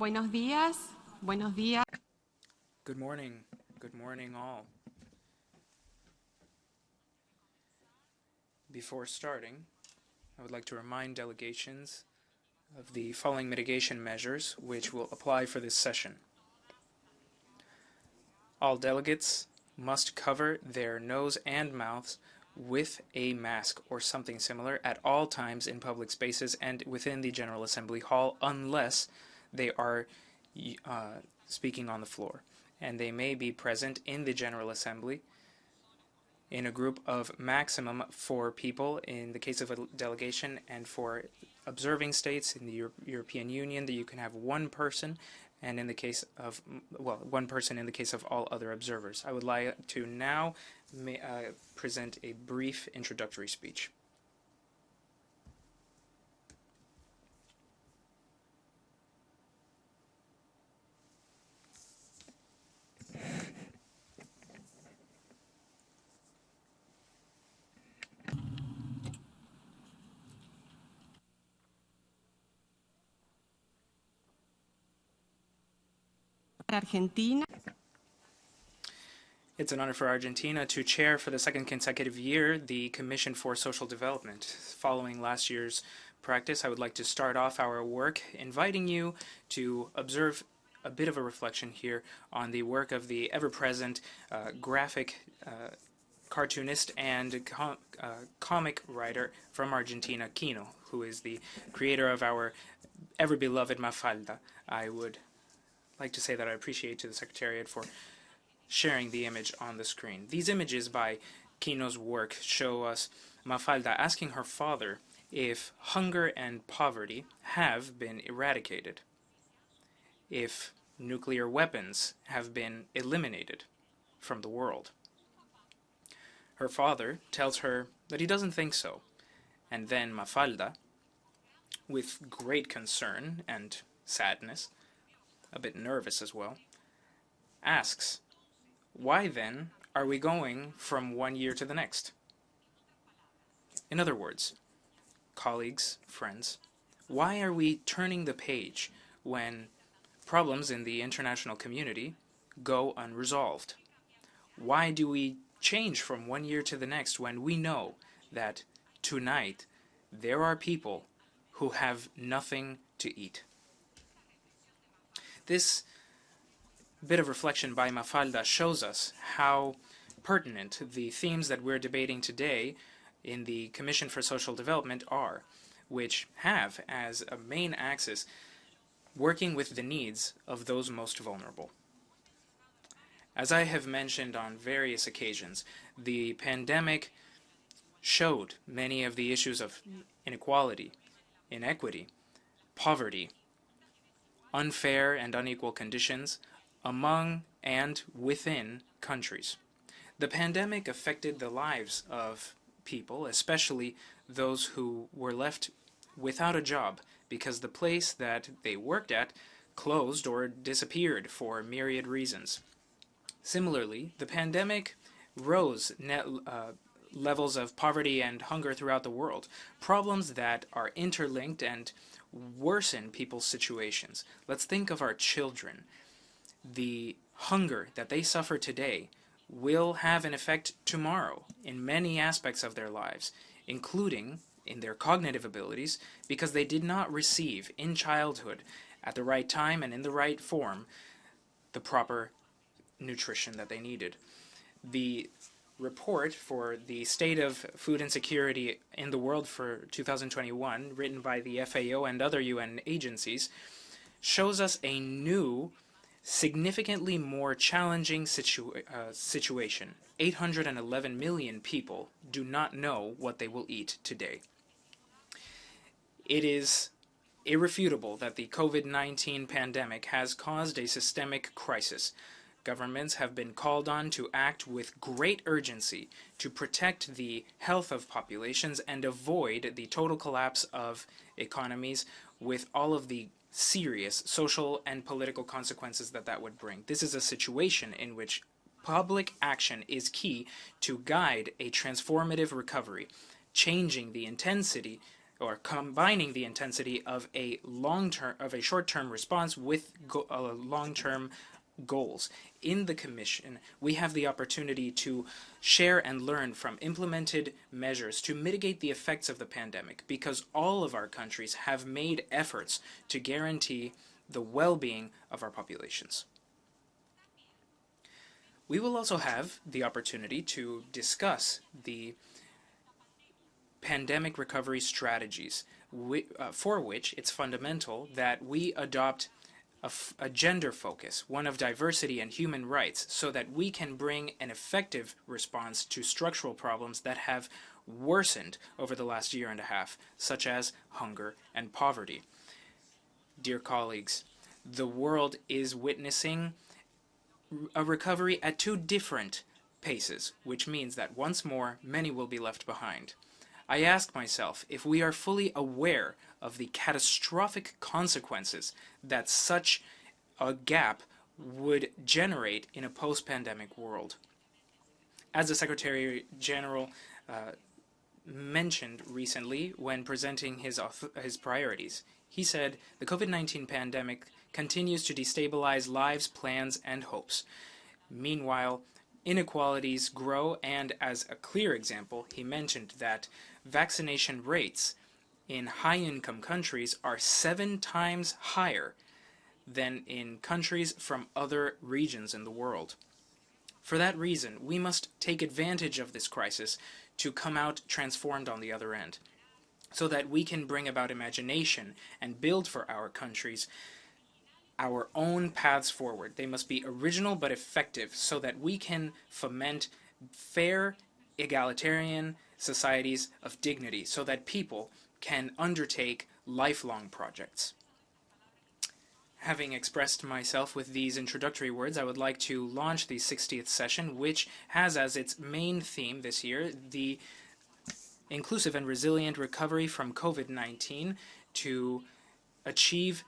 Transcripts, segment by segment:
Buenos días. Buenos días. Good morning. Good morning, all. Before starting, I would like to remind delegations of the following mitigation measures which will apply for this session. All delegates must cover their nose and mouths with a mask or something similar at all times in public spaces and within the General Assembly Hall unless they are speaking on the floor. And they may be present in the General Assembly in a group of maximum 4 people in the case of a delegation, and for observing states in the European Union that you can have 1 person, and in the case of, 1 person in the case of all other observers. I would like to now present a brief introductory speech. Argentina. It's an honor for Argentina to chair for the 2nd consecutive year the Commission for Social Development. Following last year's practice, I would like to start off our work inviting you to observe a bit of a reflection here on the work of the ever-present graphic cartoonist and comic writer from Argentina, Quino, who is the creator of our ever-beloved Mafalda. I would like to say that I appreciate to the Secretariat for sharing the image on the screen. These images by Quino's work show us Mafalda asking her father if hunger and poverty have been eradicated, if nuclear weapons have been eliminated from the world. Her father tells her that he doesn't think so, and then Mafalda, with great concern and sadness, a bit nervous as well, asks, why then are we going from 1 year to the next? In other words, colleagues, friends, why are we turning the page when problems in the international community go unresolved? Why do we change from 1 year to the next when we know that tonight there are people who have nothing to eat? This bit of reflection by Mafalda shows us how pertinent the themes that we're debating today in the Commission for Social Development are, which have as a main axis working with the needs of those most vulnerable. As I have mentioned on various occasions, the pandemic showed many of the issues of inequality, inequity, poverty, unfair and unequal conditions among and within countries. The pandemic affected the lives of people, especially those who were left without a job because the place that they worked at closed or disappeared for myriad reasons. Similarly, the pandemic rose levels of poverty and hunger throughout the world, problems that are interlinked and worsen people's situations. Let's think of our children. The hunger that they suffer today will have an effect tomorrow in many aspects of their lives, including in their cognitive abilities, because they did not receive in childhood, at the right time and in the right form, the proper nutrition that they needed. The report for the state of food insecurity in the world for 2021, written by the FAO and other UN agencies, shows us a new, significantly more challenging situation. 811 million people do not know what they will eat today. It is irrefutable that the COVID-19 pandemic has caused a systemic crisis. Governments have been called on to act with great urgency to protect the health of populations and avoid the total collapse of economies with all of the serious social and political consequences that would bring. This is a situation in which public action is key to guide a transformative recovery, changing the intensity or combining the intensity of a short-term response with long-term goals. In the Commission, we have the opportunity to share and learn from implemented measures to mitigate the effects of the pandemic, because all of our countries have made efforts to guarantee the well-being of our populations. We will also have the opportunity to discuss the pandemic recovery strategies, for which it's fundamental that we adopt a gender focus, one of diversity and human rights, so that we can bring an effective response to structural problems that have worsened over the last year and a half, such as hunger and poverty. Dear colleagues, the world is witnessing a recovery at two different paces, which means that once more, many will be left behind. I ask myself if we are fully aware of the catastrophic consequences that such a gap would generate in a post-pandemic world. As the Secretary General mentioned recently when presenting his priorities, he said, the COVID-19 pandemic continues to destabilize lives, plans, and hopes. Meanwhile, inequalities grow, and as a clear example, he mentioned that vaccination rates in high-income countries are 7 times higher than in countries from other regions in the world. For that reason, we must take advantage of this crisis to come out transformed on the other end, so that we can bring about imagination and build for our countries our own paths forward. They must be original but effective, so that we can foment fair, egalitarian societies of dignity, so that people can undertake lifelong projects. Having expressed myself with these introductory words, I would like to launch the 60th session, which has as its main theme this year the inclusive and resilient recovery from COVID-19 to achieve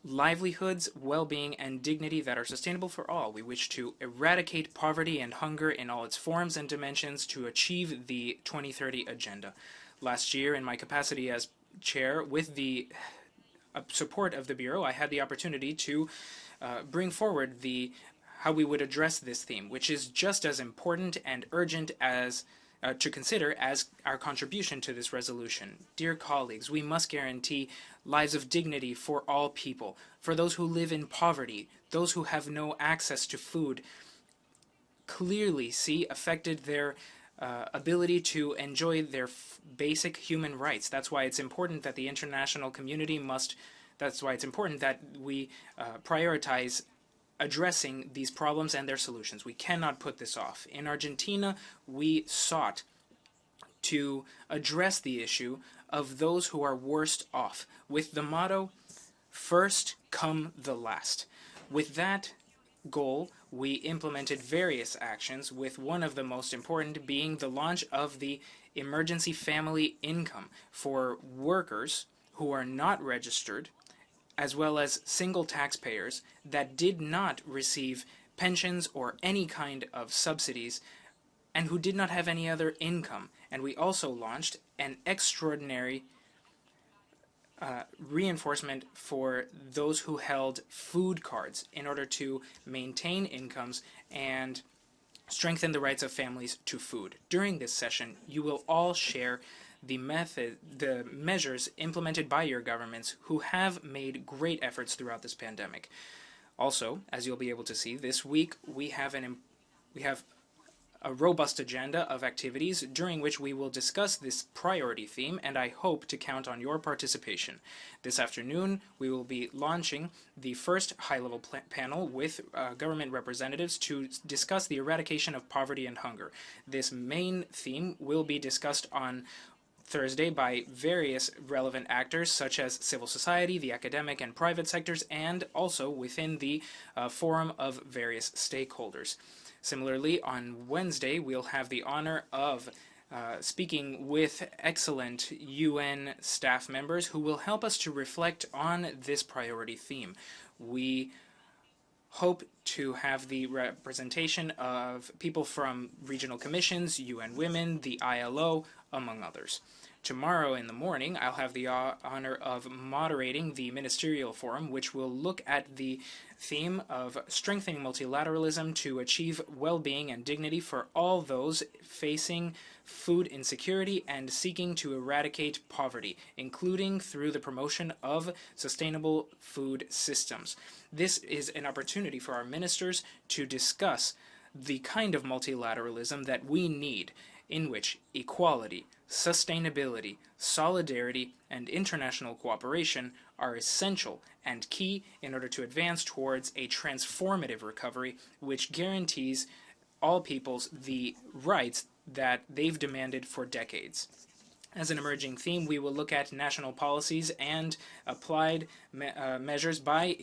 livelihoods, well-being, and dignity that are sustainable for all. We wish to eradicate poverty and hunger in all its forms and dimensions to achieve the 2030 agenda. Last year, in my capacity as chair, with the support of the Bureau, I had the opportunity to bring forward how we would address this theme, which is just as important and urgent as to consider as our contribution to this resolution. Dear colleagues, we must guarantee lives of dignity for all people, for those who live in poverty, those who have no access to food, clearly see affected their ability to enjoy their basic human rights. That's why it's important that the international community that's why it's important that we prioritize addressing these problems and their solutions. We cannot put this off. In Argentina, we sought to address the issue of those who are worst off with the motto, first come the last. With that goal, we implemented various actions, with one of the most important being the launch of the emergency family income for workers who are not registered, as well as single taxpayers that did not receive pensions or any kind of subsidies and who did not have any other income. And we also launched an extraordinary reinforcement for those who held food cards in order to maintain incomes and strengthen the rights of families to food. During this session, you will all share the measures implemented by your governments who have made great efforts throughout this pandemic. Also, as you'll be able to see, this week we have a robust agenda of activities during which we will discuss this priority theme, and I hope to count on your participation. This afternoon, we will be launching the first high-level panel with government representatives to discuss the eradication of poverty and hunger. This main theme will be discussed on Thursday by various relevant actors such as civil society, the academic and private sectors, and also within the forum of various stakeholders. Similarly, on Wednesday, we'll have the honor of speaking with excellent UN staff members who will help us to reflect on this priority theme. We hope to have the representation of people from regional commissions, UN Women, the ILO, among others. Tomorrow in the morning, I'll have the honor of moderating the Ministerial Forum, which will look at the theme of strengthening multilateralism to achieve well-being and dignity for all those facing food insecurity and seeking to eradicate poverty, including through the promotion of sustainable food systems. This is an opportunity for our ministers to discuss the kind of multilateralism that we need, in which equality, sustainability, solidarity, and international cooperation are essential and key in order to advance towards a transformative recovery which guarantees all peoples the rights that they've demanded for decades. As an emerging theme, we will look at national policies and applied measures by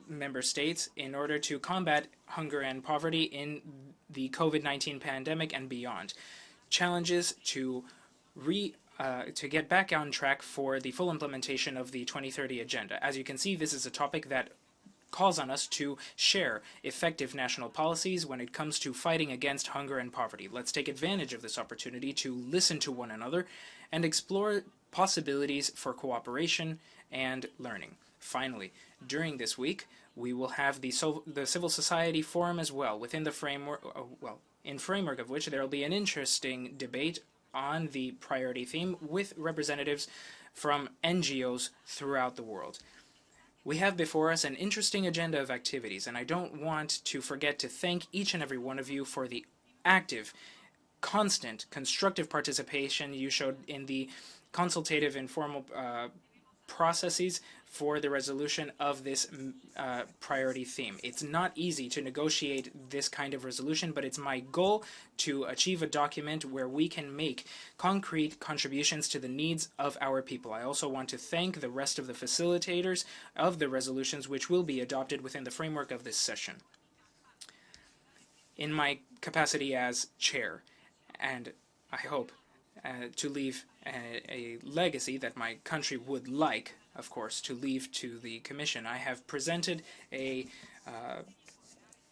member states in order to combat hunger and poverty in the COVID-19 pandemic and beyond. Challenges to get back on track for the full implementation of the 2030 Agenda. As you can see, this is a topic that calls on us to share effective national policies when it comes to fighting against hunger and poverty. Let's take advantage of this opportunity to listen to one another and explore possibilities for cooperation and learning. Finally, during this week, we will have the Civil Society Forum as well, within the framework, in framework of which there will be an interesting debate on the priority theme with representatives from NGOs throughout the world. We have before us an interesting agenda of activities, and I don't want to forget to thank each and every one of you for the active, constant, constructive participation you showed in the consultative informal processes for the resolution of this priority theme. It's not easy to negotiate this kind of resolution, but it's my goal to achieve a document where we can make concrete contributions to the needs of our people. I also want to thank the rest of the facilitators of the resolutions which will be adopted within the framework of this session. In my capacity as chair, and I hope to leave a legacy that my country would like, of course, to leave to the Commission, I have presented a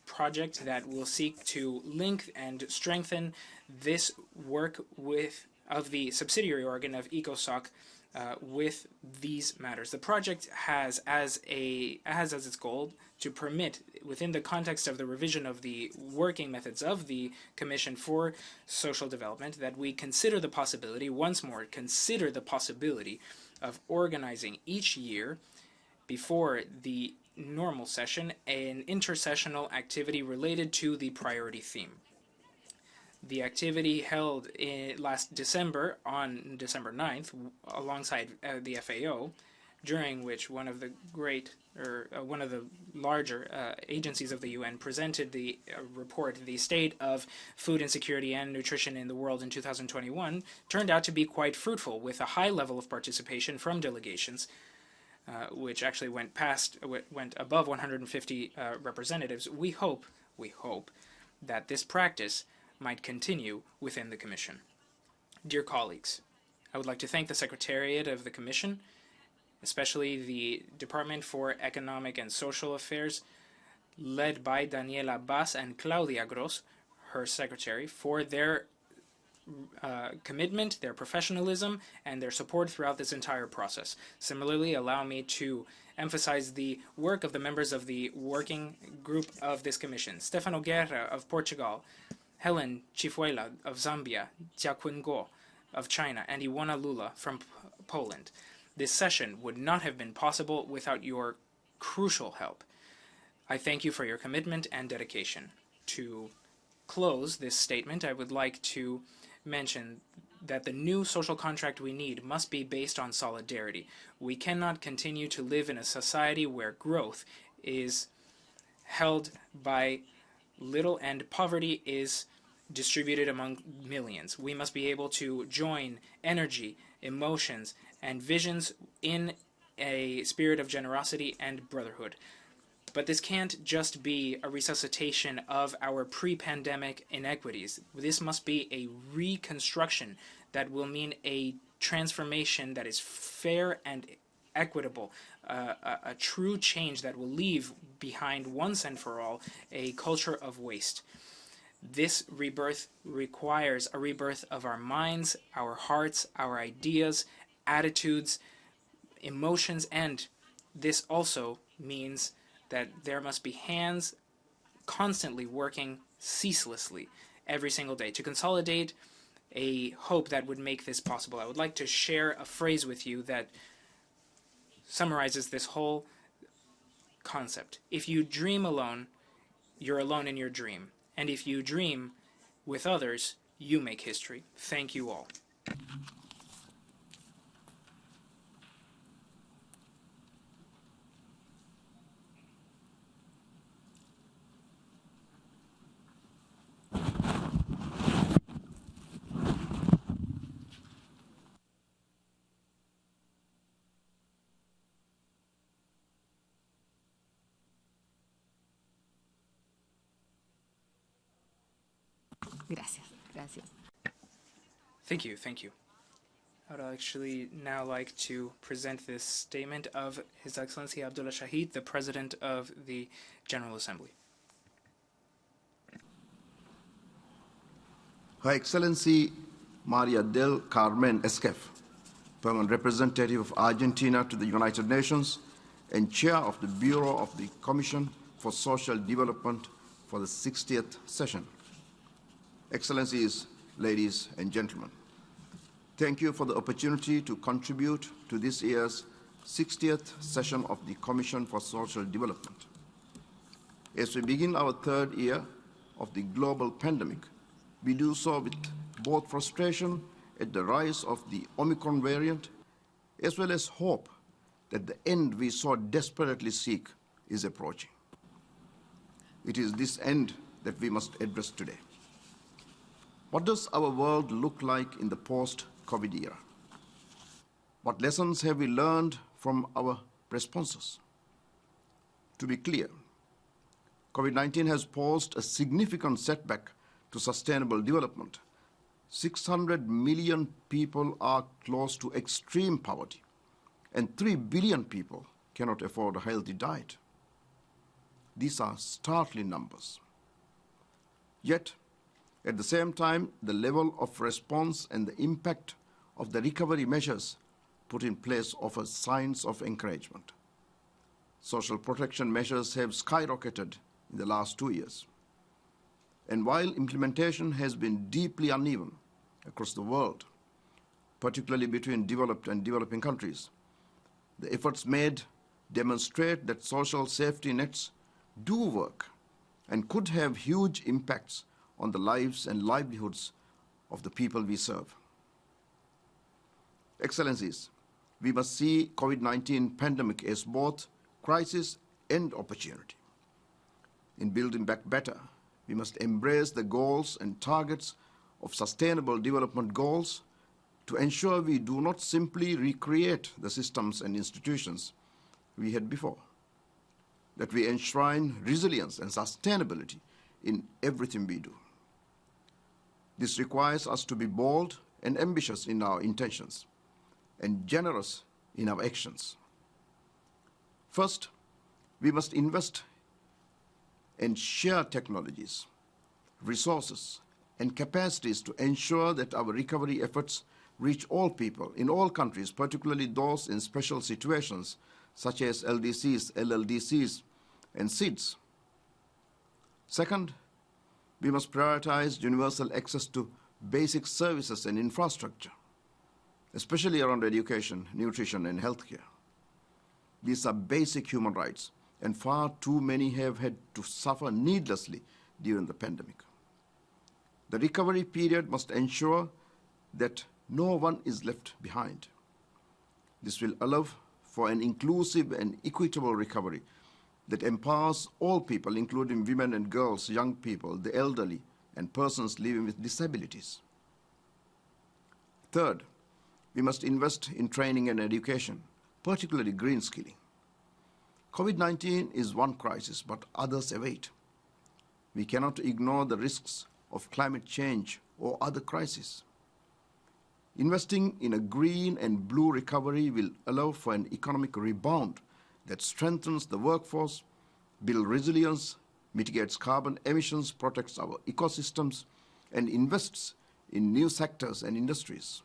project that will seek to link and strengthen this work of the subsidiary organ of ECOSOC with these matters. The project has as its goal to permit, within the context of the revision of the working methods of the Commission for Social Development, that we consider the possibility, once more, consider the possibility of organizing each year, before the normal session, an intersessional activity related to the priority theme. The activity held last December, on December 9th, alongside the FAO, during which one of the larger agencies of the UN presented the report, The State of Food Insecurity and Nutrition in the World in 2021, turned out to be quite fruitful, with a high level of participation from delegations, which actually went above 150 representatives. We hope that this practice might continue within the Commission. Dear colleagues, I would like to thank the Secretariat of the Commission, especially the Department for Economic and Social Affairs, led by Daniela Bas and Claudia Gross, her secretary, for their commitment, their professionalism, and their support throughout this entire process. Similarly, allow me to emphasize the work of the members of the working group of this commission. Stefano Guerra of Portugal, Helen Chifuela of Zambia, Jiaqun Guo of China, and Iwona Lula from Poland. This session would not have been possible without your crucial help. I thank you for your commitment and dedication. To close this statement, I would like to mention that the new social contract we need must be based on solidarity. We cannot continue to live in a society where growth is held by little and poverty is distributed among millions. We must be able to join energy, emotions, and visions in a spirit of generosity and brotherhood. But this can't just be a resuscitation of our pre-pandemic inequities. This must be a reconstruction that will mean a transformation that is fair and equitable, a true change that will leave behind once and for all a culture of waste. This rebirth requires a rebirth of our minds, our hearts, our ideas, attitudes, emotions, and this also means that there must be hands constantly working ceaselessly every single day to consolidate a hope that would make this possible. I would like to share a phrase with you that summarizes this whole concept. If you dream alone, you're alone in your dream. And if you dream with others, you make history. Thank you all. Gracias, gracias. Thank you, thank you. I would actually now like to present this statement of His Excellency Abdullah Shahid, the President of the General Assembly. Her Excellency Maria del Carmen Esquef, Permanent Representative of Argentina to the United Nations and Chair of the Bureau of the Commission for Social Development for the 60th session. Excellencies, ladies and gentlemen, thank you for the opportunity to contribute to this year's 60th session of the Commission for Social Development. As we begin our third year of the global pandemic, we do so with both frustration at the rise of the Omicron variant, as well as hope that the end we so desperately seek is approaching. It is this end that we must address today. What does our world look like in the post-COVID era? What lessons have we learned from our responses? To be clear, COVID-19 has posed a significant setback to sustainable development. 600 million people are close to extreme poverty, and 3 billion people cannot afford a healthy diet. These are startling numbers. Yet, at the same time, the level of response and the impact of the recovery measures put in place offers signs of encouragement. Social protection measures have skyrocketed in the last 2 years. And while implementation has been deeply uneven across the world, particularly between developed and developing countries, the efforts made demonstrate that social safety nets do work and could have huge impacts on the lives and livelihoods of the people we serve. Excellencies, we must see COVID-19 pandemic as both crisis and opportunity. In building back better, we must embrace the goals and targets of Sustainable Development Goals to ensure we do not simply recreate the systems and institutions we had before, that we enshrine resilience and sustainability in everything we do. This requires us to be bold and ambitious in our intentions and generous in our actions. First, we must invest and share technologies, resources, and capacities to ensure that our recovery efforts reach all people in all countries, particularly those in special situations such as LDCs, LLDCs, and SIDS. Second, we must prioritize universal access to basic services and infrastructure, especially around education, nutrition, and healthcare. These are basic human rights, and far too many have had to suffer needlessly during the pandemic. The recovery period must ensure that no one is left behind. This will allow for an inclusive and equitable recovery that empowers all people, including women and girls, young people, the elderly, and persons living with disabilities. Third, we must invest in training and education, particularly green skilling. COVID-19 is one crisis, but others await. We cannot ignore the risks of climate change or other crises. Investing in a green and blue recovery will allow for an economic rebound that strengthens the workforce, build resilience, mitigates carbon emissions, protects our ecosystems, and invests in new sectors and industries.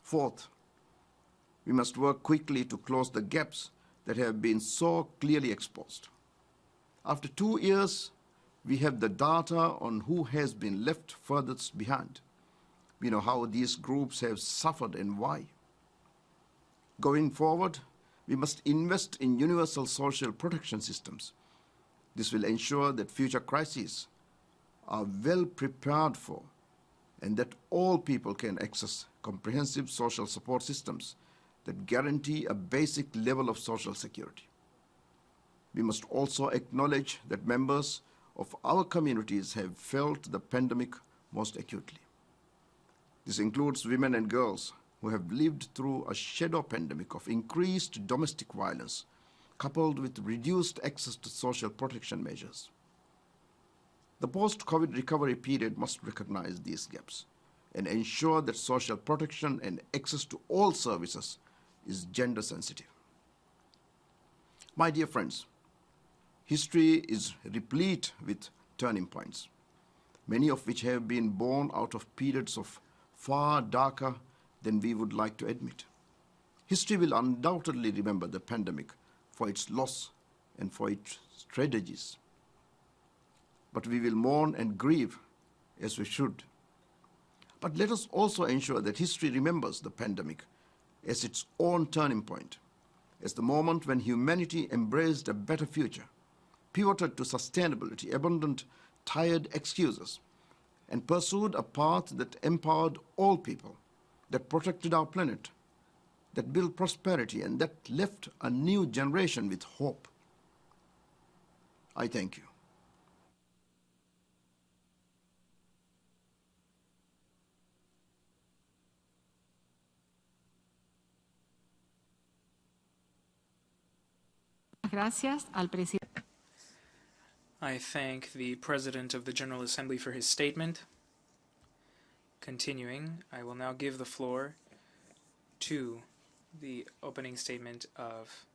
Fourth, we must work quickly to close the gaps that have been so clearly exposed. After 2 years, we have the data on who has been left furthest behind. We know how these groups have suffered and why. Going forward, we must invest in universal social protection systems. This will ensure that future crises are well prepared for and that all people can access comprehensive social support systems that guarantee a basic level of social security. We must also acknowledge that members of our communities have felt the pandemic most acutely. This includes women and girls who have lived through a shadow pandemic of increased domestic violence, coupled with reduced access to social protection measures. The post-COVID recovery period must recognize these gaps and ensure that social protection and access to all services is gender sensitive. My dear friends, history is replete with turning points, many of which have been born out of periods of far darker than we would like to admit. History will undoubtedly remember the pandemic for its loss and for its tragedies. But we will mourn and grieve as we should. But let us also ensure that history remembers the pandemic as its own turning point, as the moment when humanity embraced a better future, pivoted to sustainability, abandoned tired excuses, and pursued a path that empowered all people, that protected our planet, that built prosperity, and that left a new generation with hope. I thank you. Gracias al presidente. I thank the President of the General Assembly for his statement. Continuing, I will now give the floor to the opening statement of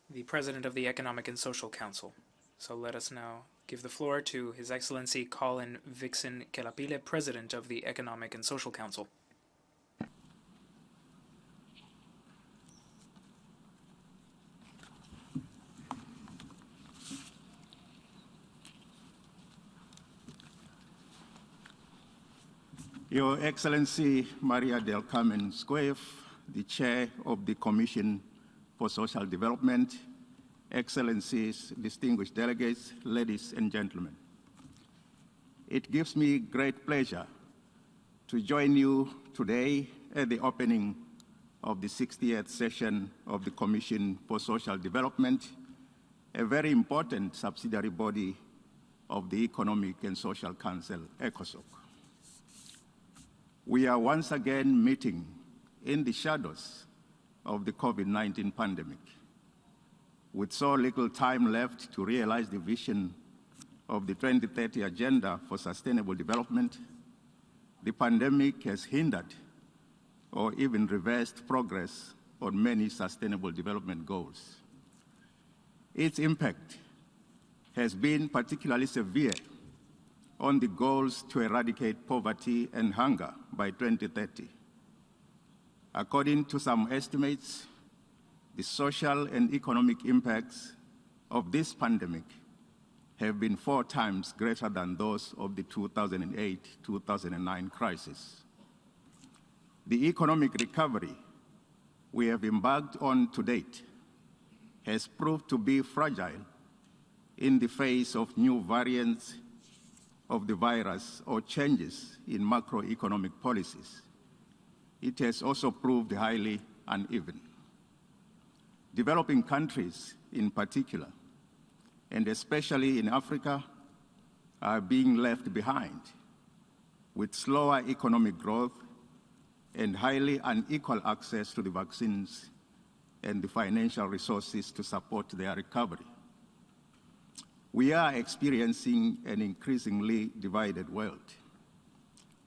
the President of the Economic and Social Council. So let us now give the floor to His Excellency Colin Vixen Kelapile, President of the Economic and Social Council. Your Excellency Maria del Carmen Squeif, the Chair of the Commission for Social Development, Excellencies, distinguished delegates, ladies and gentlemen. It gives me great pleasure to join you today at the opening of the 60th session of the Commission for Social Development, a very important subsidiary body of the Economic and Social Council, ECOSOC. We are once again meeting in the shadows of the COVID-19 pandemic. With so little time left to realize the vision of the 2030 Agenda for Sustainable Development, the pandemic has hindered or even reversed progress on many sustainable development goals. Its impact has been particularly severe on the goals to eradicate poverty and hunger by 2030. According to some estimates, the social and economic impacts of this pandemic have been 4 times greater than those of the 2008-2009 crisis. The economic recovery we have embarked on to date has proved to be fragile in the face of new variants of the virus or changes in macroeconomic policies. It has also proved highly uneven. Developing countries in particular, and especially in Africa, are being left behind with slower economic growth and highly unequal access to the vaccines and the financial resources to support their recovery. We are experiencing an increasingly divided world,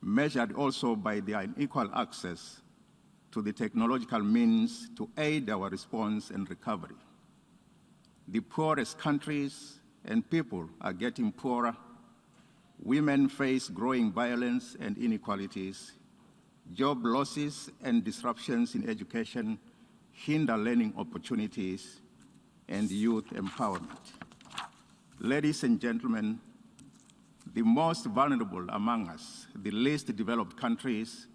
measured also by the unequal access to the technological means to aid our response and recovery. The poorest countries and people are getting poorer, women face growing violence and inequalities, job losses and disruptions in education hinder learning opportunities and youth empowerment. Ladies and gentlemen, the most vulnerable among us, the least developed countries,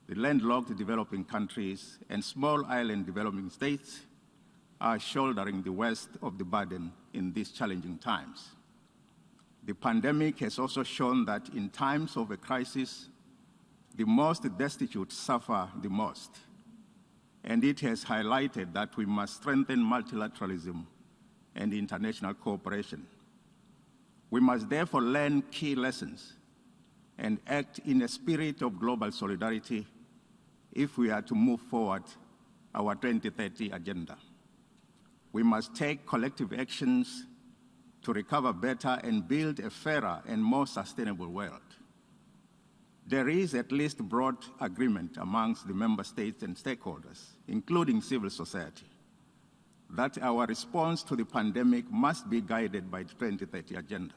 the landlocked developing countries, and small island developing states are shouldering the worst of the burden in these challenging times. The pandemic has also shown that in times of a crisis, the most destitute suffer the most, and it has highlighted that we must strengthen multilateralism and international cooperation. We must therefore learn key lessons and act in a spirit of global solidarity if we are to move forward our 2030 agenda. We must take collective actions to recover better and build a fairer and more sustainable world. There is at least broad agreement amongst the member states and stakeholders, including civil society, that our response to the pandemic must be guided by the 2030 agenda.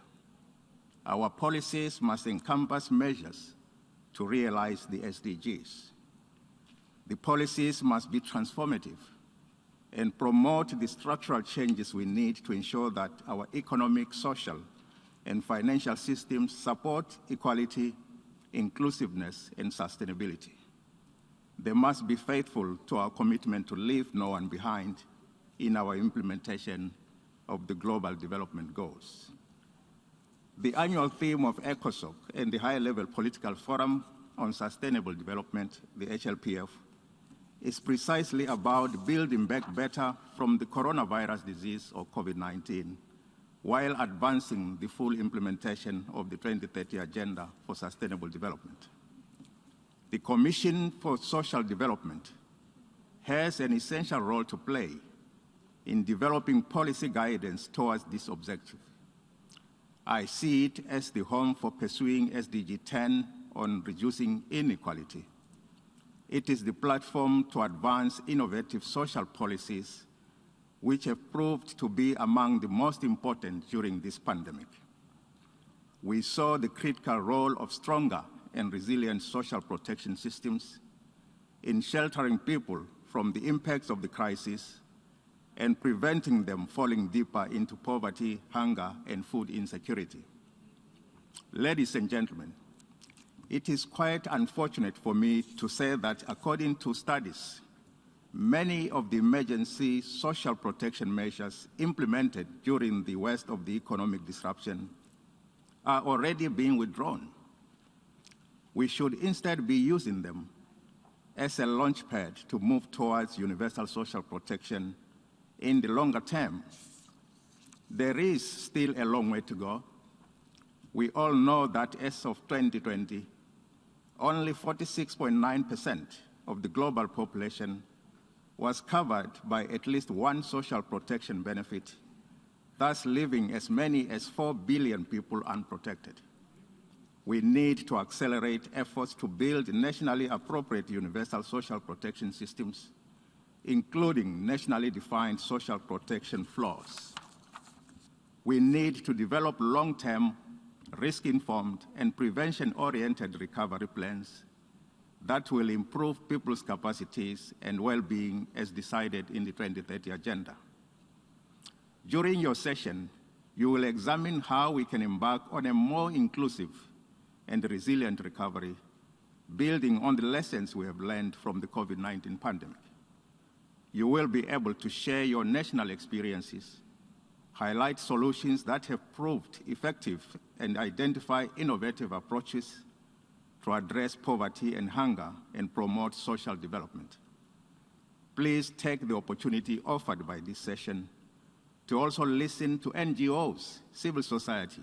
Our policies must encompass measures to realize the SDGs. The policies must be transformative and promote the structural changes we need to ensure that our economic, social, and financial systems support equality, inclusiveness, and sustainability. They must be faithful to our commitment to leave no one behind in our implementation of the Global Development Goals. The annual theme of ECOSOC and the High-Level Political Forum on Sustainable Development, the HLPF, is precisely about building back better from the coronavirus disease or COVID-19, while advancing the full implementation of the 2030 Agenda for Sustainable Development. The Commission for Social Development has an essential role to play in developing policy guidance towards this objective. I see it as the home for pursuing SDG 10 on reducing inequality. It is the platform to advance innovative social policies which have proved to be among the most important during this pandemic. We saw the critical role of stronger and resilient social protection systems in sheltering people from the impacts of the crisis and preventing them falling deeper into poverty, hunger, and food insecurity. Ladies and gentlemen, it is quite unfortunate for me to say that according to studies, many of the emergency social protection measures implemented during the worst of the economic disruption are already being withdrawn. We should instead be using them as a launchpad to move towards universal social protection in the longer term. There is still a long way to go. We all know that as of 2020, only 46.9% of the global population was covered by at least one social protection benefit, thus leaving as many as 4 billion people unprotected. We need to accelerate efforts to build nationally appropriate universal social protection systems, including nationally defined social protection floors. We need to develop long-term, risk-informed, and prevention-oriented recovery plans that will improve people's capacities and well-being as decided in the 2030 Agenda. During your session, you will examine how we can embark on a more inclusive and resilient recovery, building on the lessons we have learned from the COVID-19 pandemic. You will be able to share your national experiences, highlight solutions that have proved effective, and identify innovative approaches to address poverty and hunger and promote social development. Please take the opportunity offered by this session to also listen to NGOs, civil society,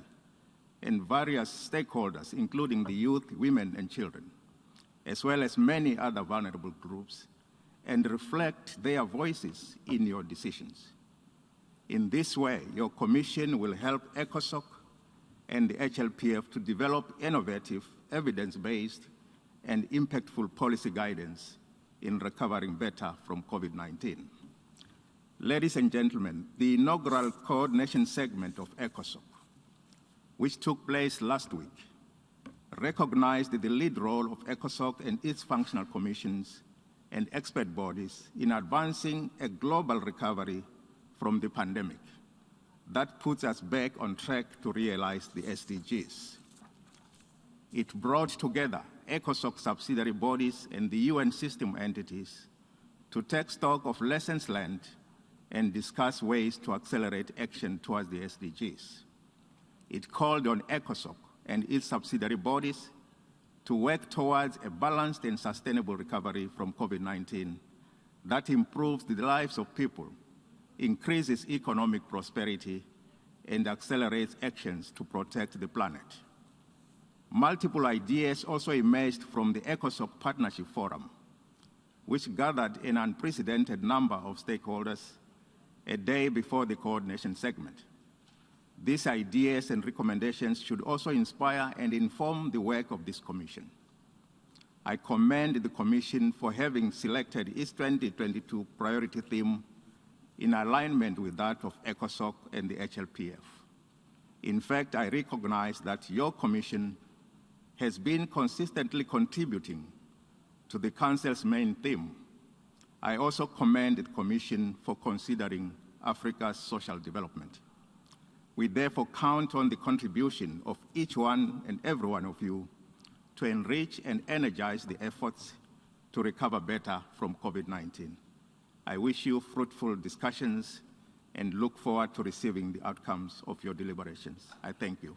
and various stakeholders, including the youth, women, and children, as well as many other vulnerable groups, and reflect their voices in your decisions. In this way, your commission will help ECOSOC and the HLPF to develop innovative, evidence-based, and impactful policy guidance in recovering better from COVID-19. Ladies and gentlemen, the inaugural coordination segment of ECOSOC, which took place last week, recognized the lead role of ECOSOC and its functional commissions and expert bodies in advancing a global recovery from the pandemic that puts us back on track to realize the SDGs. It brought together ECOSOC subsidiary bodies and the UN system entities to take stock of lessons learned and discuss ways to accelerate action towards the SDGs. It called on ECOSOC and its subsidiary bodies to work towards a balanced and sustainable recovery from COVID-19 that improves the lives of people, increases economic prosperity, and accelerates actions to protect the planet. Multiple ideas also emerged from the ECOSOC Partnership Forum, which gathered an unprecedented number of stakeholders a day before the coordination segment. These ideas and recommendations should also inspire and inform the work of this Commission. I commend the Commission for having selected its 2022 priority theme in alignment with that of ECOSOC and the HLPF. In fact, I recognize that your Commission has been consistently contributing to the Council's main theme. I also commend the Commission for considering Africa's social development. We therefore count on the contribution of each one and every one of you to enrich and energize the efforts to recover better from COVID-19. I wish you fruitful discussions and look forward to receiving the outcomes of your deliberations. I thank you.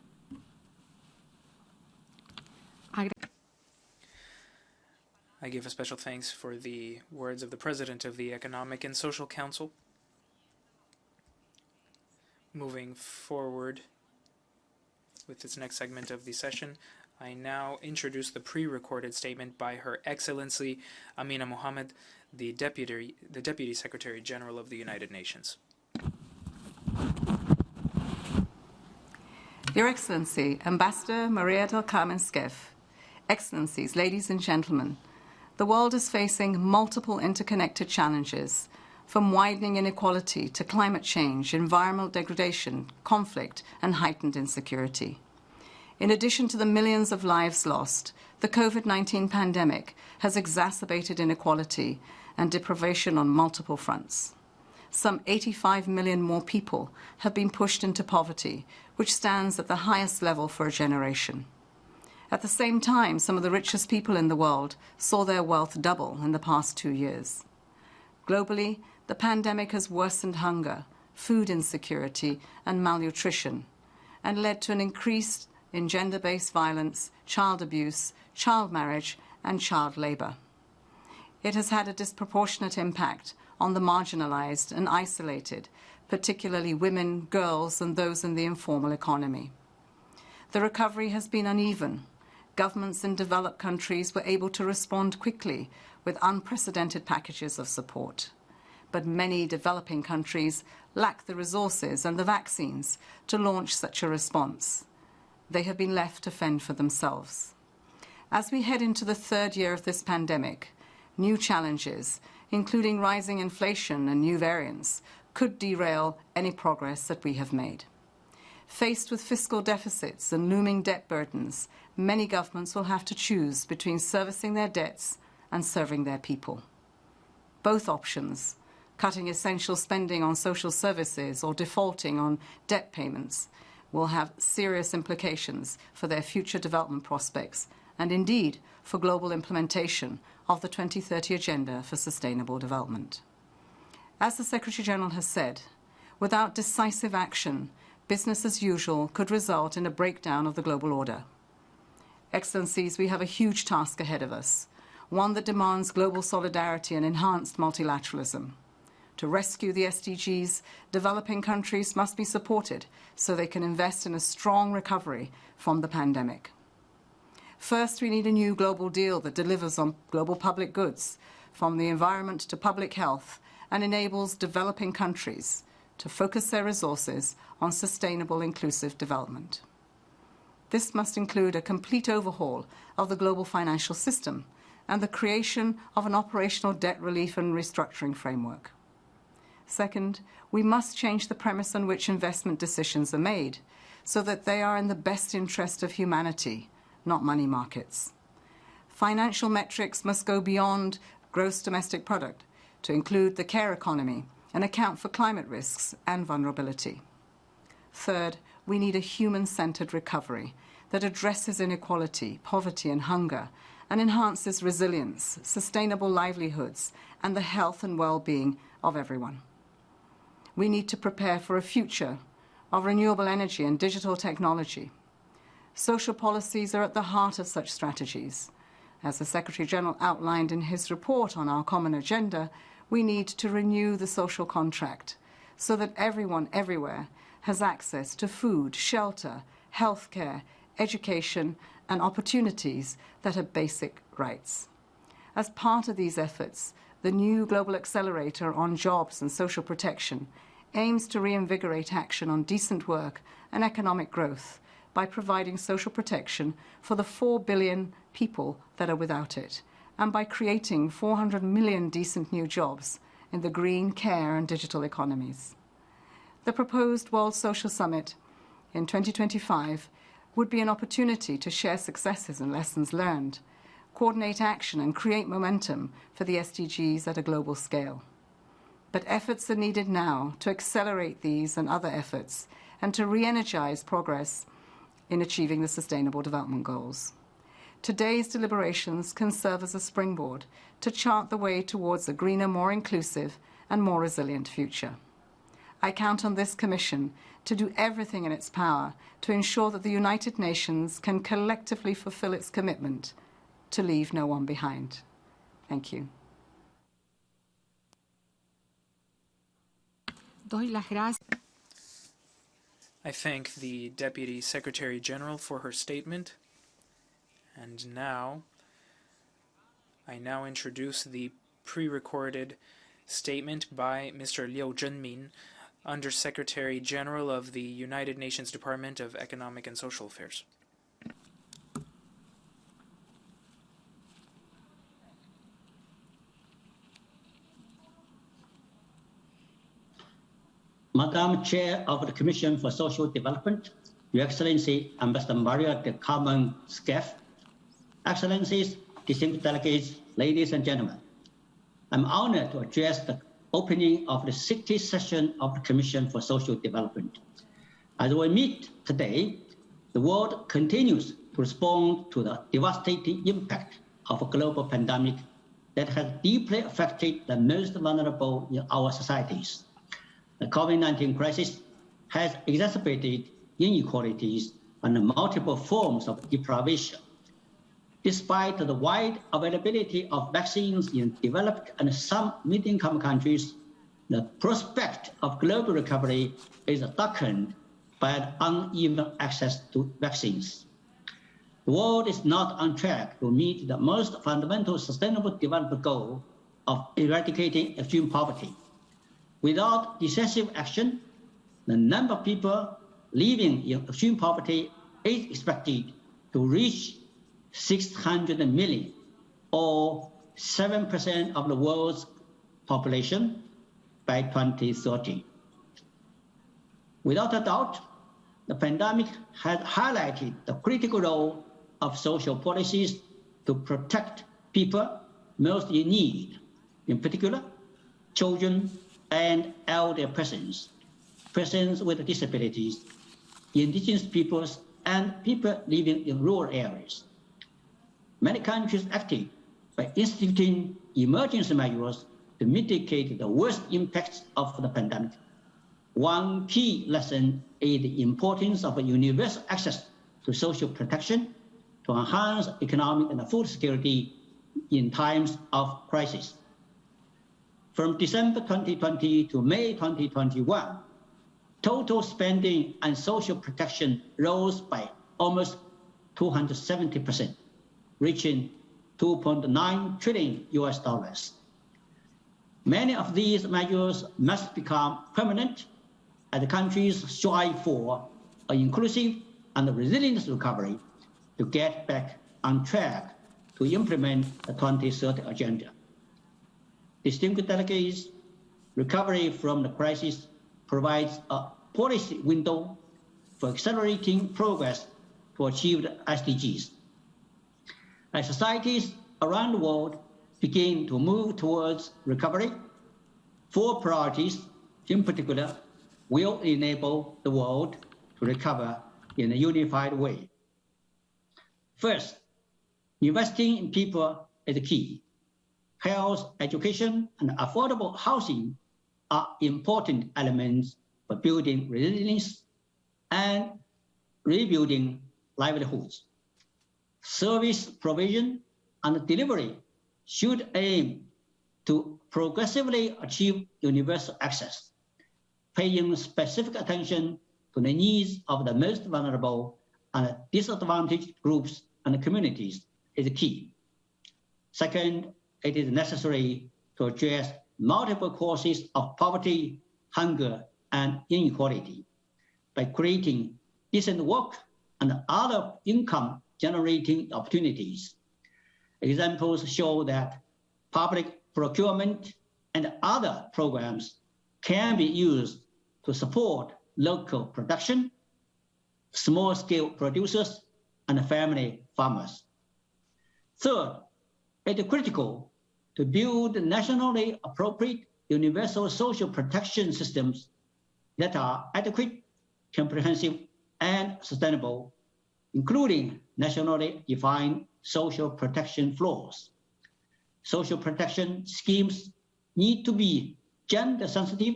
I give a special thanks for the words of the President of the Economic and Social Council. Moving forward with this next segment of the session, I now introduce the pre-recorded statement by Her Excellency Amina Mohammed, the Deputy Secretary General of the United Nations. Your Excellency, Ambassador Maria del Carmen Scef, Excellencies, ladies and gentlemen, the world is facing multiple interconnected challenges, from widening inequality to climate change, environmental degradation, conflict, and heightened insecurity. In addition to the millions of lives lost, the COVID-19 pandemic has exacerbated inequality and deprivation on multiple fronts. Some 85 million more people have been pushed into poverty, which stands at the highest level for a generation. At the same time, some of the richest people in the world saw their wealth double in the past 2 years. Globally, the pandemic has worsened hunger, food insecurity, and malnutrition, and led to an increase in gender-based violence, child abuse, child marriage, and child labor. It has had a disproportionate impact on the marginalized and isolated, particularly women, girls, and those in the informal economy. The recovery has been uneven. Governments in developed countries were able to respond quickly with unprecedented packages of support. But many developing countries lack the resources and the vaccines to launch such a response. They have been left to fend for themselves. As we head into the third year of this pandemic, new challenges, including rising inflation and new variants, could derail any progress that we have made. Faced with fiscal deficits and looming debt burdens, many governments will have to choose between servicing their debts and serving their people. Both options, cutting essential spending on social services or defaulting on debt payments, will have serious implications for their future development prospects and indeed for global implementation of the 2030 Agenda for Sustainable Development. As the Secretary General has said, without decisive action, business as usual could result in a breakdown of the global order. Excellencies, we have a huge task ahead of us, one that demands global solidarity and enhanced multilateralism. To rescue the SDGs, developing countries must be supported so they can invest in a strong recovery from the pandemic. First, we need a new global deal that delivers on global public goods, from the environment to public health, and enables developing countries to focus their resources on sustainable, inclusive development. This must include a complete overhaul of the global financial system and the creation of an operational debt relief and restructuring framework. Second, we must change the premise on which investment decisions are made so that they are in the best interest of humanity, not money markets. Financial metrics must go beyond gross domestic product to include the care economy and account for climate risks and vulnerability. Third, we need a human-centered recovery that addresses inequality, poverty and hunger, and enhances resilience, sustainable livelihoods, and the health and well-being of everyone. We need to prepare for a future of renewable energy and digital technology. Social policies are at the heart of such strategies. As the Secretary-General outlined in his report on our common agenda, we need to renew the social contract so that everyone, everywhere, has access to food, shelter, healthcare, education, and opportunities that are basic rights. As part of these efforts, the new Global Accelerator on Jobs and Social Protection aims to reinvigorate action on decent work and economic growth by providing social protection for the 4 billion people that are without it, and by creating 400 million decent new jobs in the green, care, and digital economies. The proposed World Social Summit in 2025 would be an opportunity to share successes and lessons learned, coordinate action, and create momentum for the SDGs at a global scale. But efforts are needed now to accelerate these and other efforts and to re-energize progress in achieving the Sustainable Development Goals. Today's deliberations can serve as a springboard to chart the way towards a greener, more inclusive, and more resilient future. I count on this Commission to do everything in its power to ensure that the United Nations can collectively fulfill its commitment to leave no one behind. Thank you. Doy las gracias. I thank the Deputy Secretary General for her statement. And I now introduce the pre-recorded statement by Mr. Liu Zhenmin, Undersecretary General of the United Nations Department of Economic and Social Affairs. Madam Chair of the Commission for Social Development, Your Excellency Ambassador Maria del Carmen Scaife, Excellencies, distinguished delegates, ladies and gentlemen, I'm honored to address the opening of the 60th session of the Commission for Social Development. As we meet today, the world continues to respond to the devastating impact of a global pandemic that has deeply affected the most vulnerable in our societies. The COVID-19 crisis has exacerbated inequalities and multiple forms of deprivation. Despite the wide availability of vaccines in developed and some mid-income countries, the prospect of global recovery is darkened by uneven access to vaccines. The world is not on track to meet the most fundamental sustainable development goal of eradicating extreme poverty. Without decisive action, the number of people living in extreme poverty is expected to reach 600 million, or 7% of the world's population by 2030. Without a doubt, the pandemic has highlighted the critical role of social policies to protect people most in need, in particular, children and elder persons, persons with disabilities, indigenous peoples, and people living in rural areas. Many countries acted by instituting emergency measures to mitigate the worst impacts of the pandemic. One key lesson is the importance of universal access to social protection to enhance economic and food security in times of crisis. From December 2020 to May 2021, total spending on social protection rose by almost 270%, reaching $2.9 trillion. Many of these measures must become permanent as countries strive for an inclusive and resilient recovery to get back on track to implement the 2030 Agenda. Distinguished delegates, recovery from the crisis provides a policy window for accelerating progress to achieve the SDGs. As societies around the world begin to move towards recovery, 4 priorities in particular will enable the world to recover in a unified way. First, investing in people is key. Health, education, and affordable housing are important elements for building resilience and rebuilding livelihoods. Service provision and delivery should aim to progressively achieve universal access, paying specific attention to the needs of the most vulnerable and disadvantaged groups and communities is key. Second, it is necessary to address multiple causes of poverty, hunger, and inequality by creating decent work and other income-generating opportunities. Examples show that public procurement and other programs can be used to support local production, small-scale producers, and family farmers. Third, it is critical to build nationally appropriate universal social protection systems that are adequate, comprehensive, and sustainable, including nationally defined social protection floors. Social protection schemes need to be gender sensitive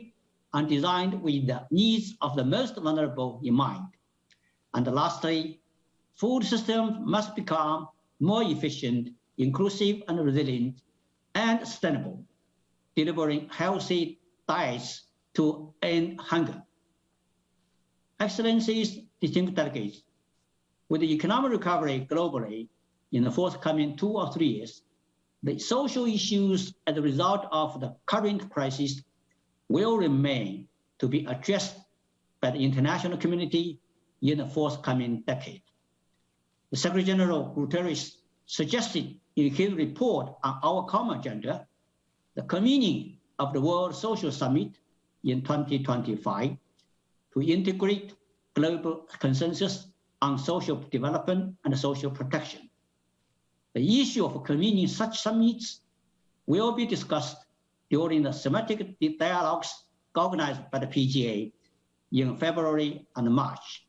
and designed with the needs of the most vulnerable in mind. And lastly, food systems must become more efficient, inclusive, and resilient, and sustainable, delivering healthy diets to end hunger. Excellencies, distinguished delegates, with the economic recovery globally in the forthcoming 2 or 3 years, the social issues as a result of the current crisis will remain to be addressed by the international community in the forthcoming decade. The Secretary General Guterres suggested in his report on our common agenda the convening of the World Social Summit in 2025 to integrate global consensus on social development and social protection. The issue of convening such summits will be discussed during the thematic dialogues organized by the PGA in February and March.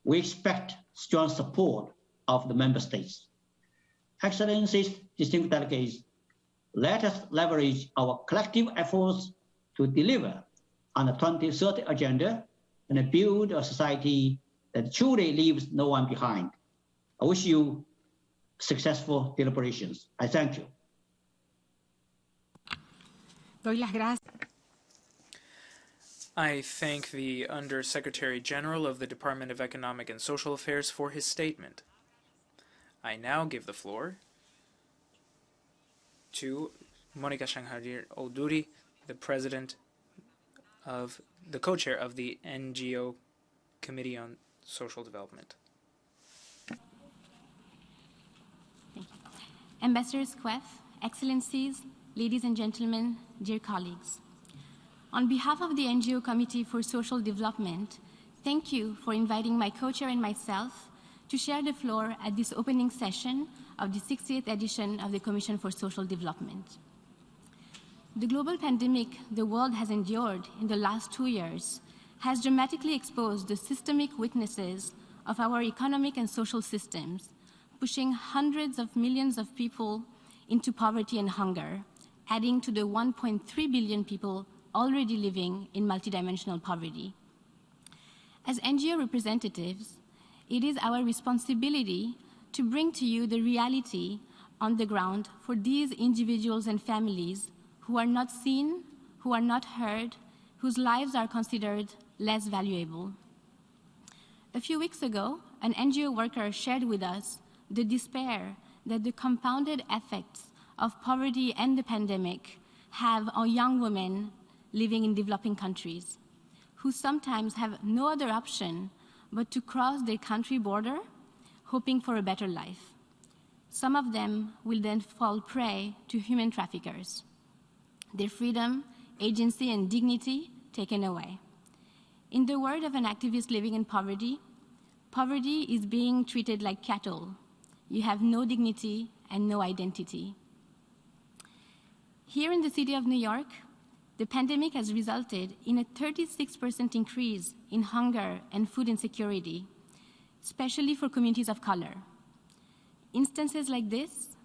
We expect strong support of the member states. Excellencies, distinguished delegates, let us leverage our collective efforts to deliver on the 2030 agenda and build a society that truly leaves no one behind. I wish you successful deliberations. I thank you. Doy las gracias. I thank the Undersecretary General of the Department of Economic and Social Affairs for his statement. I now give the floor to Monica Shanghadir Oduri, the co-chair of the NGO Committee on Social Development. Ambassador Squef, Excellencies, ladies and gentlemen, dear colleagues. On behalf of the NGO Committee for Social Development, thank you for inviting my co-chair and myself to share the floor at this opening session of the 60th edition of the Commission for Social Development. The global pandemic the world has endured in the last 2 years has dramatically exposed the systemic weaknesses of our economic and social systems, pushing hundreds of millions of people into poverty and hunger, adding to the 1.3 billion people already living in multidimensional poverty. As NGO representatives, it is our responsibility to bring to you the reality on the ground for these individuals and families who are not seen, who are not heard, whose lives are considered less valuable. A few weeks ago, an NGO worker shared with us the despair that the compounded effects of poverty and the pandemic have on young women living in developing countries, who sometimes have no other option but to cross their country border, hoping for a better life. Some of them will then fall prey to human traffickers. Their freedom agency, and dignity taken away. In the word of an activist living in poverty, poverty is being treated like cattle. You have no dignity and no identity. Here in the city of New York, the pandemic has resulted in a 36% increase in hunger and food insecurity, especially for communities of color. Instances like this,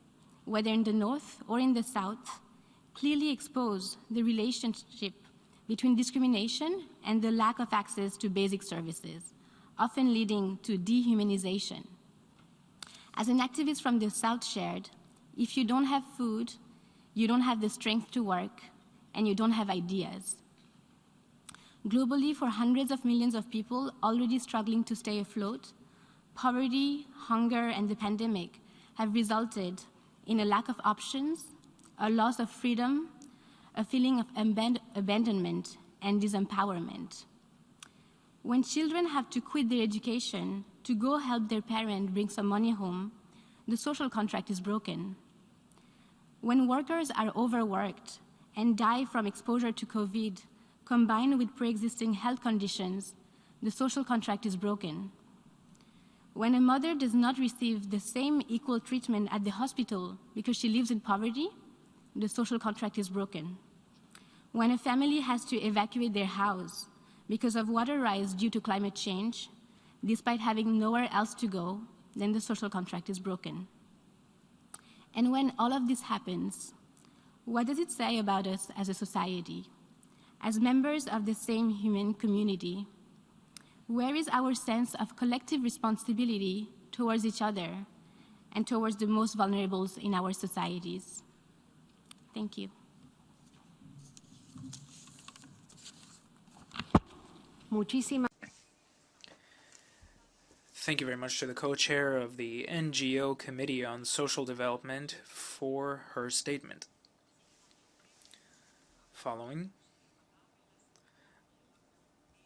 whether in the North or in the South, clearly expose the relationship between discrimination and the lack of access to basic services, often leading to dehumanization. As an activist from the South shared, if you don't have food, you don't have the strength to work, and you don't have ideas. Globally, for hundreds of millions of people already struggling to stay afloat, poverty, hunger, and the pandemic have resulted in a lack of options, a loss of freedom, a feeling of abandonment and disempowerment. When children have to quit their education to go help their parent bring some money home, the social contract is broken. When workers are overworked and die from exposure to COVID, combined with pre-existing health conditions, the social contract is broken. When a mother does not receive the same equal treatment at the hospital because she lives in poverty, the social contract is broken. When a family has to evacuate their house because of water rise due to climate change, despite having nowhere else to go, then the social contract is broken. And when all of this happens, what does it say about us as a society? As members of the same human community, where is our sense of collective responsibility towards each other and towards the most vulnerable in our societies? Thank you. Thank you very much to the co-chair of the NGO Committee on Social Development for her statement. Following,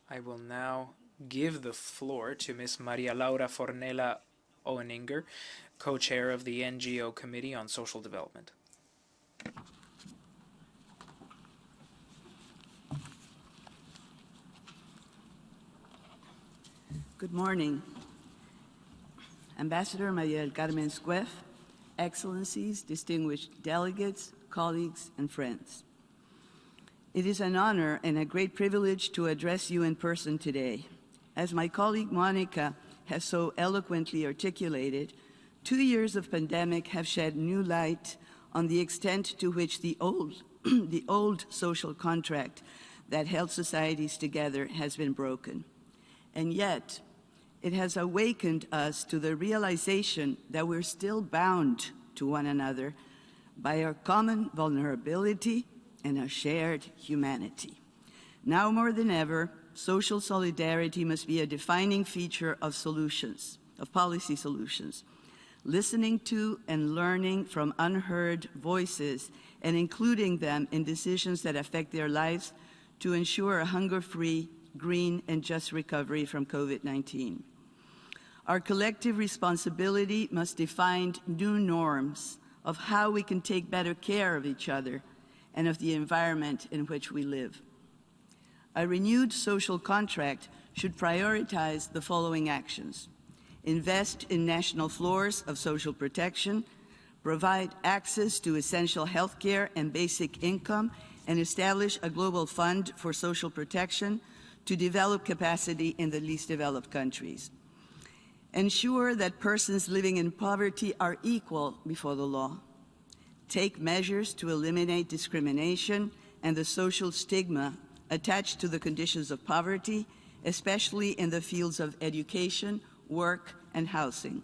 I will now give the floor to Ms. Maria Laura Fornella Oeninger, co-chair of the NGO Committee on Social Development. Good morning. Ambassador Maria del Carmen Squef, Excellencies, distinguished delegates, colleagues, and friends. It is an honor and a great privilege to address you in person today. As my colleague Monica has so eloquently articulated, 2 years of pandemic have shed new light on the extent to which the old social contract that held societies together has been broken. And yet, it has awakened us to the realization that we're still bound to one another by our common vulnerability and our shared humanity. Now more than ever, social solidarity must be a defining feature of solutions, of policy solutions. Listening to and learning from unheard voices and including them in decisions that affect their lives to ensure a hunger-free, green, and just recovery from COVID-19. Our collective responsibility must define new norms of how we can take better care of each other and of the environment in which we live. A renewed social contract should prioritize the following actions: invest in national floors of social protection, provide access to essential health care and basic income, and establish a global fund for social protection to develop capacity in the least developed countries. Ensure that persons living in poverty are equal before the law. Take measures to eliminate discrimination and the social stigma attached to the conditions of poverty, especially in the fields of education, work, and housing.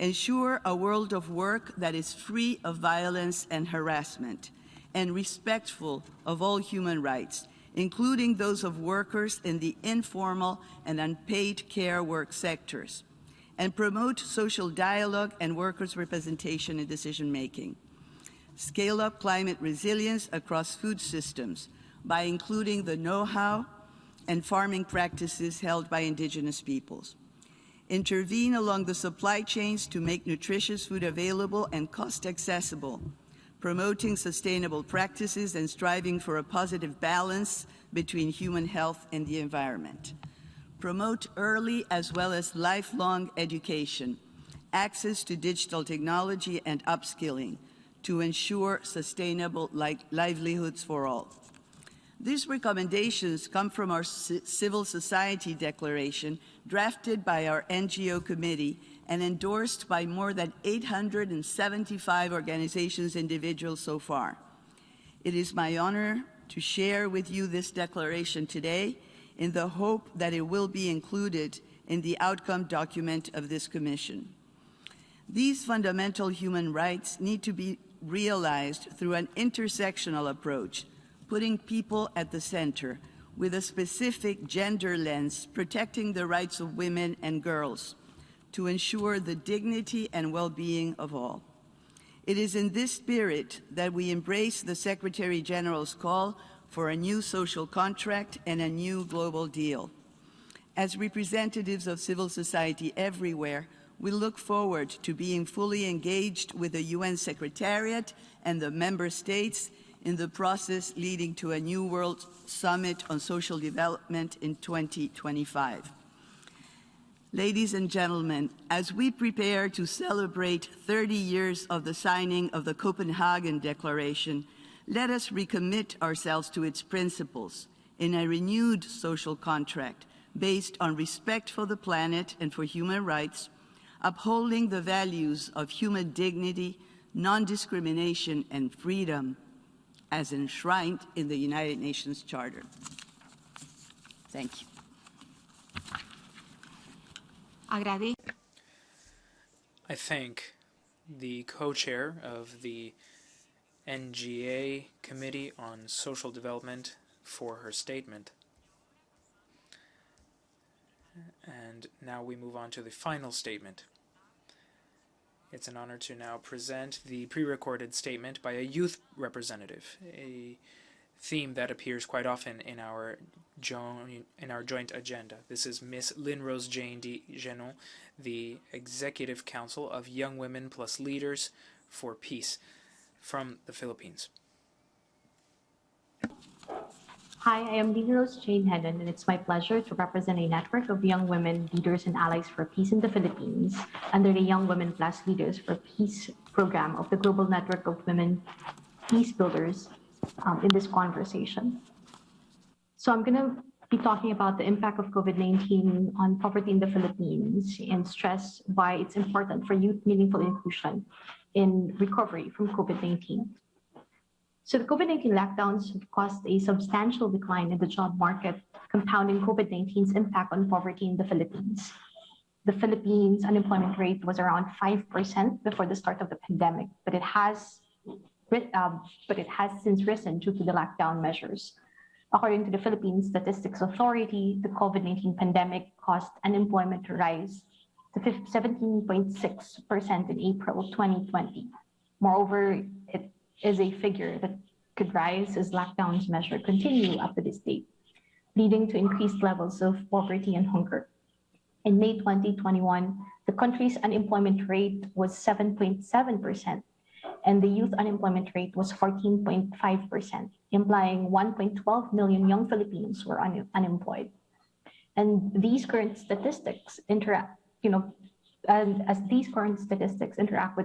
Ensure a world of work that is free of violence and harassment and respectful of all human rights, including those of workers in the informal and unpaid care work sectors, and promote social dialogue and workers' representation in decision-making. Scale up climate resilience across food systems by including the know-how and farming practices held by indigenous peoples. Intervene along the supply chains to make nutritious food available and cost accessible. promoting sustainable practices and striving for a positive balance between human health and the environment. Promote early as well as lifelong education, access to digital technology and upskilling to ensure sustainable livelihoods for all. These recommendations come from our civil society declaration drafted by our NGO committee and endorsed by more than 875 organizations and individuals so far. It is my honor to share with you this declaration today in the hope that it will be included in the outcome document of this commission. These fundamental human rights need to be realized through an intersectional approach, putting people at the center with a specific gender lens, protecting the rights of women and girls to ensure the dignity and well-being of all. It is in this spirit that we embrace the Secretary General's call for a new social contract and a new global deal. As representatives of civil society everywhere, we look forward to being fully engaged with the UN Secretariat and the member states in the process leading to a new World Summit on Social Development in 2025. Ladies and gentlemen, as we prepare to celebrate 30 years of the signing of the Copenhagen Declaration, let us recommit ourselves to its principles in a renewed social contract based on respect for the planet and for human rights, upholding the values of human dignity, non-discrimination, and freedom as enshrined in the United Nations Charter. Thank you. Agradezco. I thank the co-chair of the NGA Committee on Social Development for her statement. And now we move on to the final statement. It's an honor to now present the pre-recorded statement by a youth representative, a theme that appears quite often in our joint agenda. This is Miss Lynn-Rose Jane D. Genon, the Executive Council of Young Women Plus Leaders for Peace from the Philippines. Hi, I am Lynn-Rose Jane Genon, and it's my pleasure to represent a network of young women leaders and allies for peace in the Philippines under the Young Women Plus Leaders for Peace program of the Global Network of Women Peace Builders in this conversation. So I'm going to be talking about the impact of COVID-19 on poverty in the Philippines and stress why it's important for youth meaningful inclusion in recovery from COVID-19. So the COVID-19 lockdowns have caused a substantial decline in the job market, compounding COVID-19's impact on poverty in the Philippines. The Philippines' unemployment rate was around 5% before the start of the pandemic, but it has since risen due to the lockdown measures. According to the Philippine Statistics Authority, the COVID-19 pandemic caused unemployment to rise to 17.6% in April 2020. Moreover, it is a figure that could rise as lockdowns measure continue up to this date, leading to increased levels of poverty and hunger. In May 2021, the country's unemployment rate was 7.7%, and the youth unemployment rate was 14.5%, implying 1.12 million young Filipinos were unemployed. And these current statistics interact with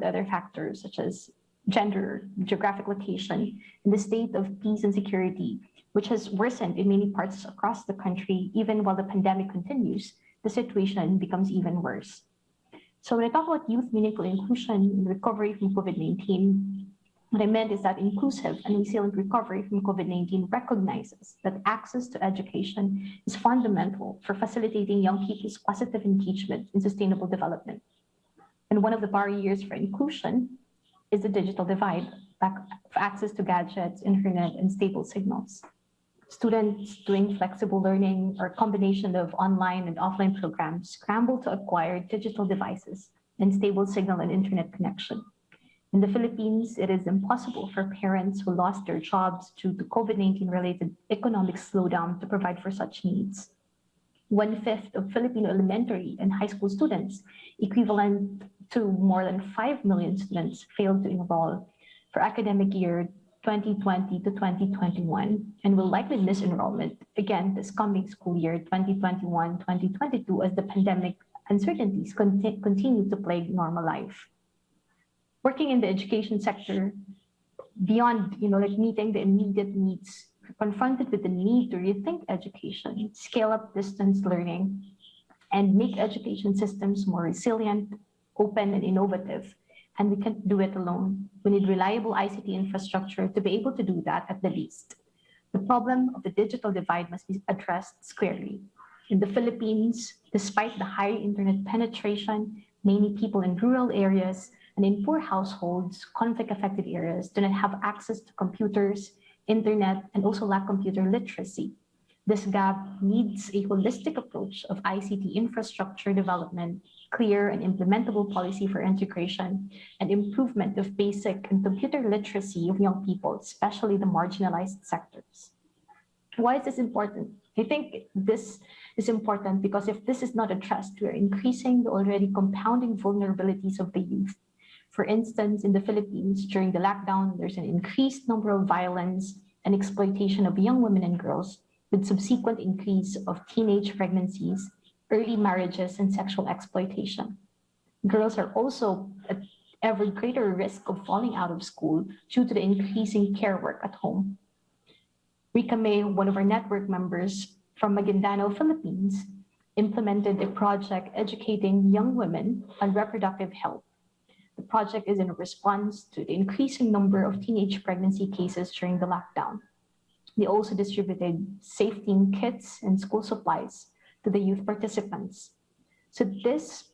other factors such as gender, geographic location, and the state of peace and security, which has worsened in many parts across the country. Even while the pandemic continues, the situation becomes even worse. So when I talk about youth meaningful inclusion and recovery from COVID-19, what I meant is that inclusive and resilient recovery from COVID-19 recognizes that access to education is fundamental for facilitating young people's positive engagement in sustainable development. And one of the barriers for inclusion is the digital divide, lack of access to gadgets, internet, and stable signals. Students doing flexible learning or a combination of online and offline programs scramble to acquire digital devices and stable signal and internet connection. In the Philippines, it is impossible for parents who lost their jobs due to COVID-19 related economic slowdown to provide for such needs. 1/5 of Filipino elementary and high school students, equivalent to more than 5 million students, failed to enroll for academic year 2020 to 2021 and will likely miss enrollment again this coming school year 2021-2022 as the pandemic uncertainties continue to plague normal life. Working in the education sector, beyond meeting the immediate needs, we're confronted with the need to rethink education, scale up distance learning, and make education systems more resilient, open, and innovative. And we can't do it alone. We need reliable ICT infrastructure to be able to do that at the least. The problem of the digital divide must be addressed squarely. In the Philippines, despite the high internet penetration, many people in rural areas and in poor households, conflict-affected areas, do not have access to computers, internet, and also lack computer literacy. This gap needs a holistic approach of ICT infrastructure development, clear and implementable policy for integration, and improvement of basic and computer literacy of young people, especially the marginalized sectors. Why is this important? I think this is important because if this is not addressed, we are increasing the already compounding vulnerabilities of the youth. For instance, in the Philippines, during the lockdown, there's an increased number of violence and exploitation of young women and girls, with subsequent increase of teenage pregnancies, early marriages, and sexual exploitation. Girls are also at ever greater risk of falling out of school due to the increasing care work at home. Rika May, one of our network members from Maguindanao, Philippines, implemented a project educating young women on reproductive health. The project is in response to the increasing number of teenage pregnancy cases during the lockdown. They also distributed safety kits and school supplies to the youth participants. So this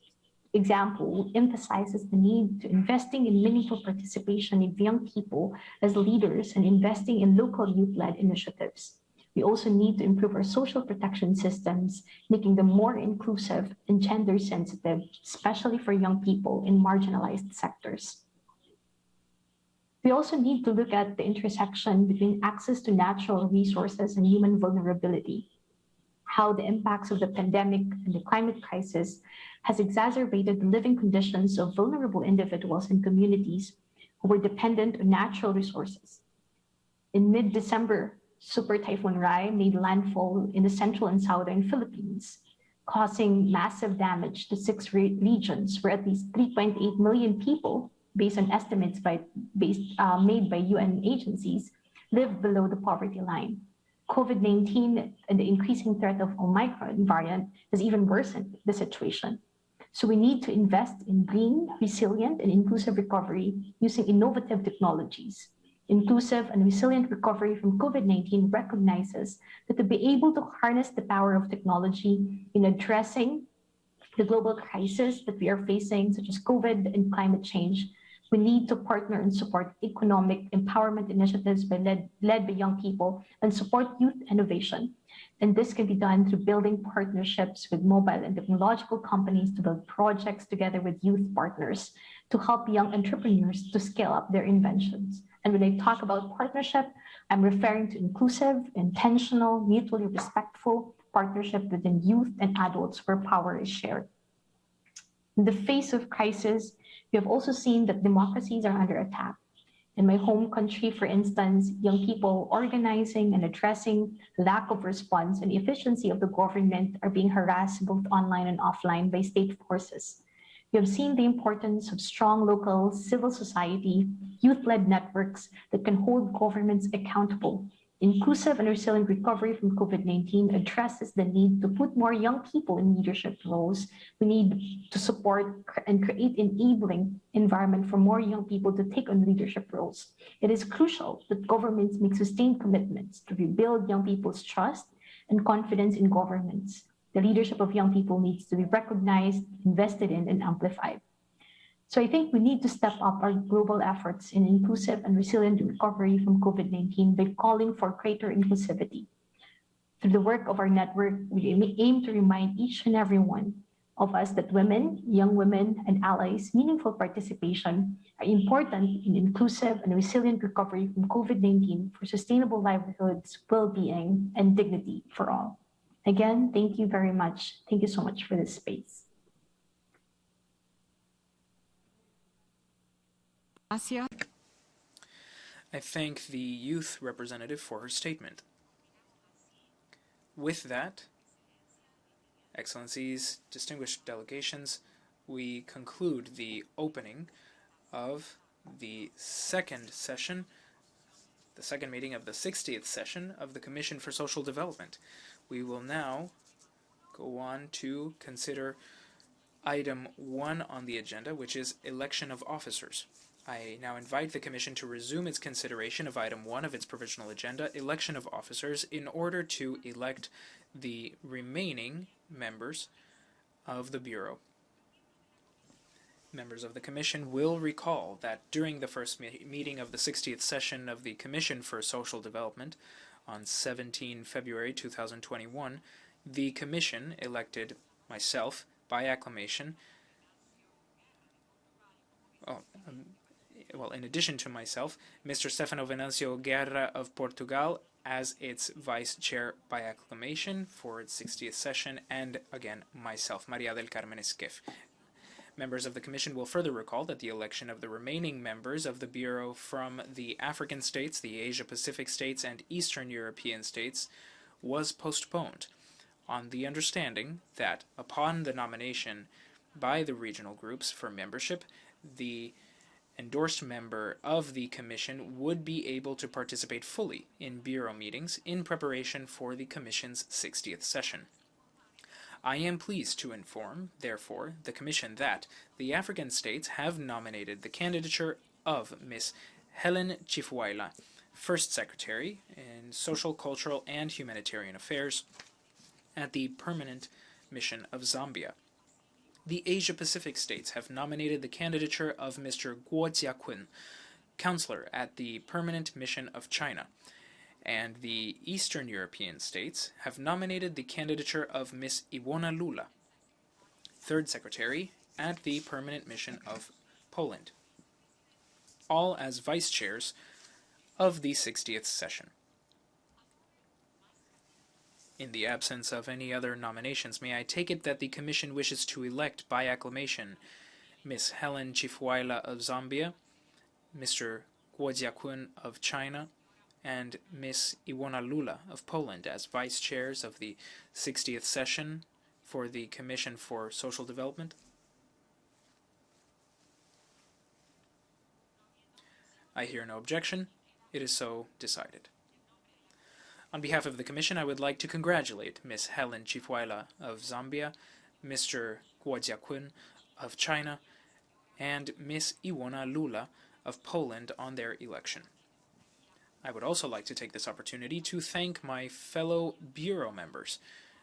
example emphasizes the need to investing in meaningful participation of young people as leaders and investing in local youth-led initiatives. We also need to improve our social protection systems, making them more inclusive and gender sensitive, especially for young people in marginalized sectors. We also need to look at the intersection between access to natural resources and human vulnerability, how the impacts of the pandemic and the climate crisis has exacerbated the living conditions of vulnerable individuals and communities who were dependent on natural resources. In mid-December, Super Typhoon Rai made landfall in the central and southern Philippines, causing massive damage to 6 regions where at least 3.8 million people, based on estimates made by UN agencies, live below the poverty line. COVID-19 and the increasing threat of Omicron variant has even worsened the situation. So we need to invest in green, resilient, and inclusive recovery using innovative technologies. Inclusive and resilient recovery from COVID-19 recognizes that to be able to harness the power of technology in addressing the global crisis that we are facing, such as COVID and climate change, we need to partner and support economic empowerment initiatives led by young people and support youth innovation. And this can be done through building partnerships with mobile and technological companies to build projects together with youth partners to help young entrepreneurs to scale up their inventions. And when I talk about partnership, I'm referring to inclusive, intentional, mutually respectful partnership within youth and adults where power is shared. In the face of crisis, we have also seen that democracies are under attack. In my home country, for instance, young people organizing and addressing lack of response and efficiency of the government are being harassed both online and offline by state forces. We have seen the importance of strong local civil society, youth-led networks that can hold governments accountable. Inclusive and resilient recovery from COVID-19 addresses the need to put more young people in leadership roles. We need to support and create enabling environment for more young people to take on leadership roles. It is crucial that governments make sustained commitments to rebuild young people's trust and confidence in governments. The leadership of young people needs to be recognized, invested in, and amplified. So I think we need to step up our global efforts in inclusive and resilient recovery from COVID-19 by calling for greater inclusivity. Through the work of our network, we aim to remind each and every one of us that women, young women, and allies' meaningful participation are important in inclusive and resilient recovery from COVID-19 for sustainable livelihoods, well-being, and dignity for all. Again, thank you very much. Thank you so much for this space. Gracias. I thank the youth representative for her statement. With that, Excellencies, distinguished delegations, we conclude the opening of the second session, the second meeting of the 60th session of the Commission for Social Development. We will now go on to consider item 1 on the agenda, which is election of officers. I now invite the Commission to resume its consideration of item 1 of its provisional agenda, election of officers, in order to elect the remaining members of the Bureau. Members of the Commission will recall that during the first meeting of the 60th session of the Commission for Social Development on 17 February 2021, the Commission elected myself by acclamation. In addition to myself, Mr. Stefano Venancio Guerra of Portugal as its vice chair by acclamation for its 60th session, and again myself, Maria del Carmen Esquef. Members of the Commission will further recall that the election of the remaining members of the Bureau from the African states, the Asia-Pacific states, and Eastern European states was postponed, on the understanding that upon the nomination by the regional groups for membership, the endorsed member of the Commission would be able to participate fully in Bureau meetings in preparation for the Commission's 60th session. I am pleased to inform, therefore, the Commission that the African states have nominated the candidature of Ms. Helen Chifuaila, First Secretary in Social, Cultural, and Humanitarian Affairs at the Permanent Mission of Zambia. The Asia-Pacific states have nominated the candidature of Mr. Guo Jiakun, Counselor at the Permanent Mission of China, and the Eastern European states have nominated the candidature of Ms. Iwona Lula, Third Secretary at the Permanent Mission of Poland, all as vice chairs of the 60th session. In the absence of any other nominations, may I take it that the Commission wishes to elect by acclamation Ms. Helen Chifuaila of Zambia, Mr. Guo Jiakun of China, and Ms. Iwona Lula of Poland as vice chairs of the 60th session for the Commission for Social Development? I hear no objection. It is so decided. On behalf of the Commission, I would like to congratulate Ms. Helen Chifuaila of Zambia, Mr. Guo Jiakun of China, and Ms. Iwona Lula of Poland on their election. I would also like to take this opportunity to thank my fellow Bureau members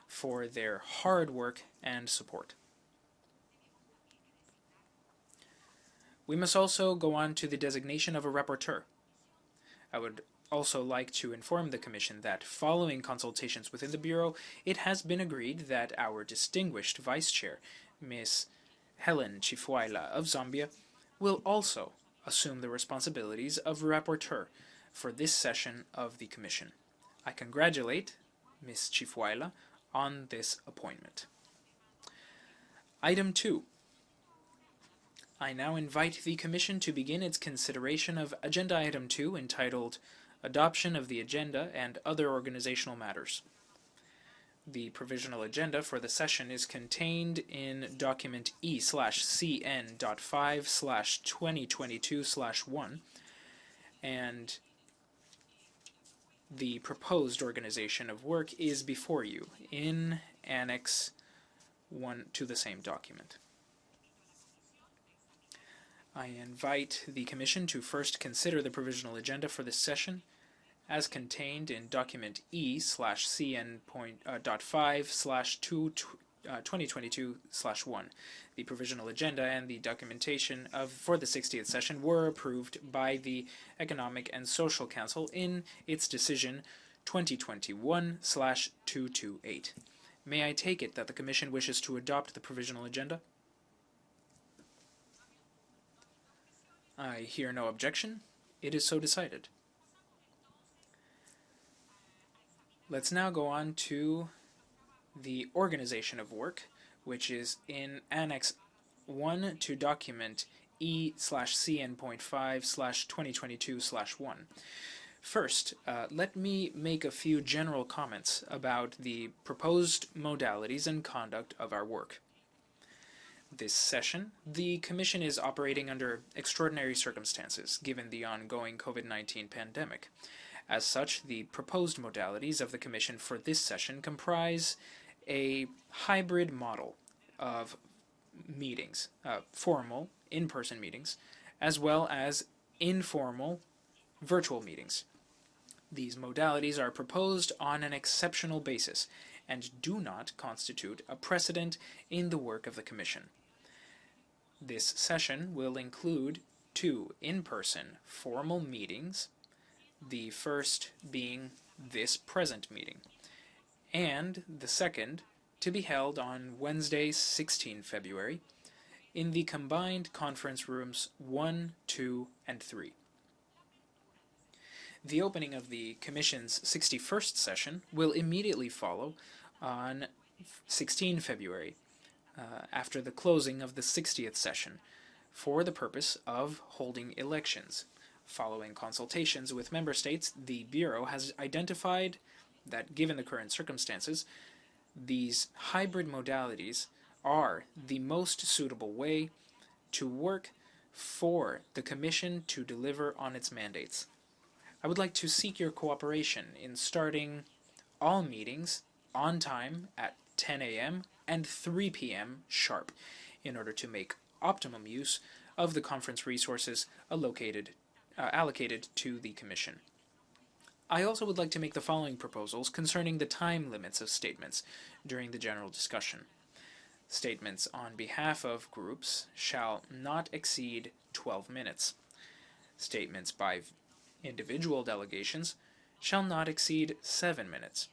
for their hard work and support. We must also go on to the designation of a rapporteur. I would also like to inform the Commission that following consultations within the Bureau, it has been agreed that our distinguished Vice Chair, Ms. Helen Chifuaila of Zambia, will also assume the responsibilities of rapporteur for this session of the Commission. I congratulate Ms. Chifuaila on this appointment. Item 2. I now invite the Commission to begin its consideration of Agenda Item 2, entitled Adoption of the Agenda and Other Organizational Matters. The provisional agenda for the session is contained in document E/CN.5/2022/1, and the proposed organization of work is before you in Annex 1 to the same document. I invite the Commission to first consider the provisional agenda for this session as contained in document E/CN.5/2022/1. The provisional agenda and the documentation for the 60th session were approved by the Economic and Social Council in its decision 2021/228. May I take it that the Commission wishes to adopt the provisional agenda? I hear no objection. It is so decided. Let's now go on to the organization of work, which is in Annex 1 to document E/CN.5/2022/1. First, let me make a few general comments about the proposed modalities and conduct of our work. This session, the Commission is operating under extraordinary circumstances given the ongoing COVID-19 pandemic. As such, the proposed modalities of the Commission for this session comprise a hybrid model of meetings, formal, in-person meetings, as well as informal, virtual meetings. These modalities are proposed on an exceptional basis and do not constitute a precedent in the work of the Commission. This session will include 2 in-person formal meetings, the first being this present meeting, and the second to be held on Wednesday, 16 February, in the combined conference rooms 1, 2, and 3. The opening of the Commission's 61st session will immediately follow on 16 February, after the closing of the 60th session, for the purpose of holding elections. Following consultations with member states, the Bureau has identified that, given the current circumstances, these hybrid modalities are the most suitable way to work for the Commission to deliver on its mandates. I would like to seek your cooperation in starting all meetings on time at 10 a.m. and 3 p.m. sharp in order to make optimum use of the conference resources allocated to the Commission. I also would like to make the following proposals concerning the time limits of statements during the general discussion. Statements on behalf of groups shall not exceed 12 minutes. Statements by individual delegations shall not exceed 7 minutes.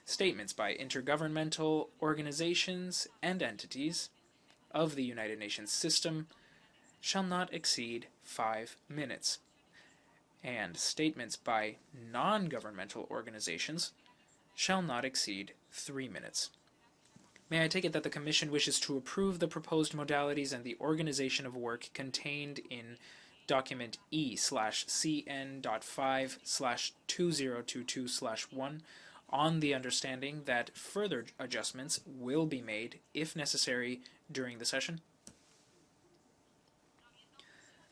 Statements by intergovernmental organizations and entities of the United Nations system shall not exceed 5 minutes. And statements by non-governmental organizations shall not exceed 3 minutes. May I take it that the Commission wishes to approve the proposed modalities and the organization of work contained in document E/CN.5/2022/1 on the understanding that further adjustments will be made, if necessary, during the session?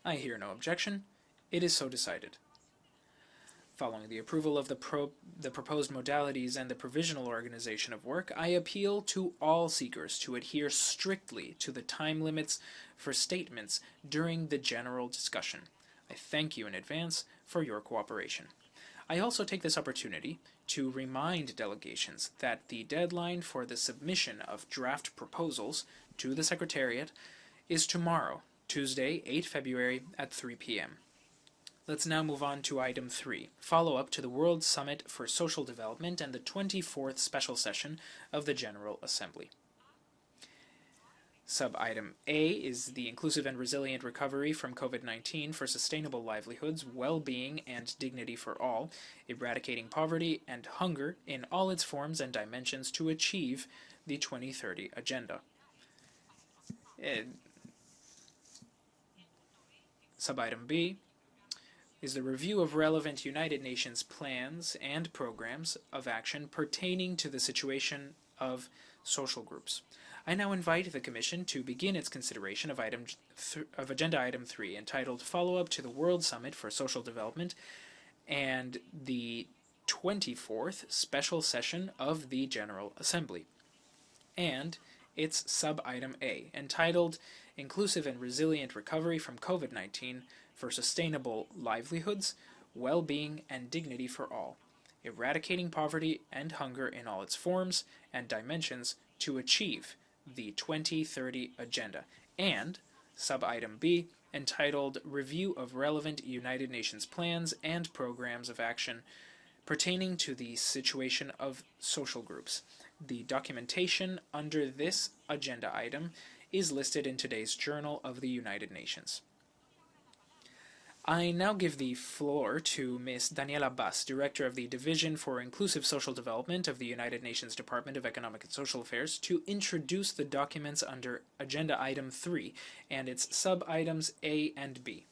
I hear no objection. It is so decided. Following the approval of the proposed modalities and the provisional organization of work, I appeal to all seekers to adhere strictly to the time limits for statements during the general discussion. I thank you in advance for your cooperation. I also take this opportunity to remind delegations that the deadline for the submission of draft proposals to the Secretariat is tomorrow, Tuesday, 8 February at 3 p.m. Let's now move on to item 3, follow-up to the World Summit for Social Development and the 24th Special Session of the General Assembly. Sub-item A is the Inclusive and Resilient Recovery from COVID-19 for Sustainable Livelihoods, Well-Being, and Dignity for All, Eradicating Poverty and Hunger in all its forms and dimensions to achieve the 2030 Agenda. Sub-item B is the review of relevant United Nations plans and programs of action pertaining to the situation of social groups. I now invite the Commission to begin its consideration of Agenda Item 3, entitled Follow-up to the World Summit for Social Development and the 24th Special Session of the General Assembly, and its Sub-Item A, entitled Inclusive and Resilient Recovery from COVID-19 for Sustainable Livelihoods, Well-Being, and Dignity for All, Eradicating Poverty and Hunger in all its forms and dimensions to achieve the 2030 Agenda, and Sub-Item B, entitled Review of Relevant United Nations Plans and Programs of Action pertaining to the Situation of Social Groups. The documentation under this agenda item is listed in today's Journal of the United Nations. I now give the floor to Ms. Daniela Bass, Director of the Division for Inclusive Social Development of the United Nations Department of Economic and Social Affairs, to introduce the documents under Agenda Item 3 and its sub-items A and B.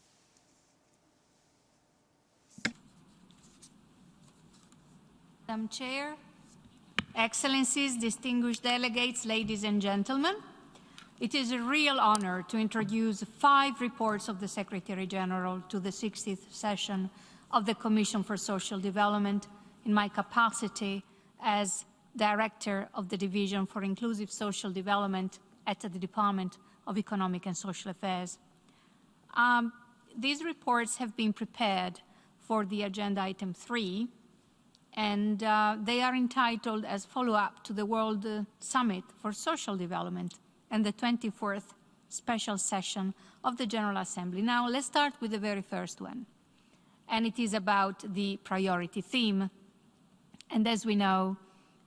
Madam Chair, Excellencies, distinguished delegates, ladies and gentlemen, it is a real honor to introduce 5 reports of the Secretary General to the 60th session of the Commission for Social Development in my capacity as Director of the Division for Inclusive Social Development at the Department of Economic and Social Affairs. These reports have been prepared for the Agenda Item 3, and they are entitled as follow-up to the World Summit for Social Development and the 24th special session of the General Assembly. Now, let's start with the very first one, and it is about the priority theme. And as we know,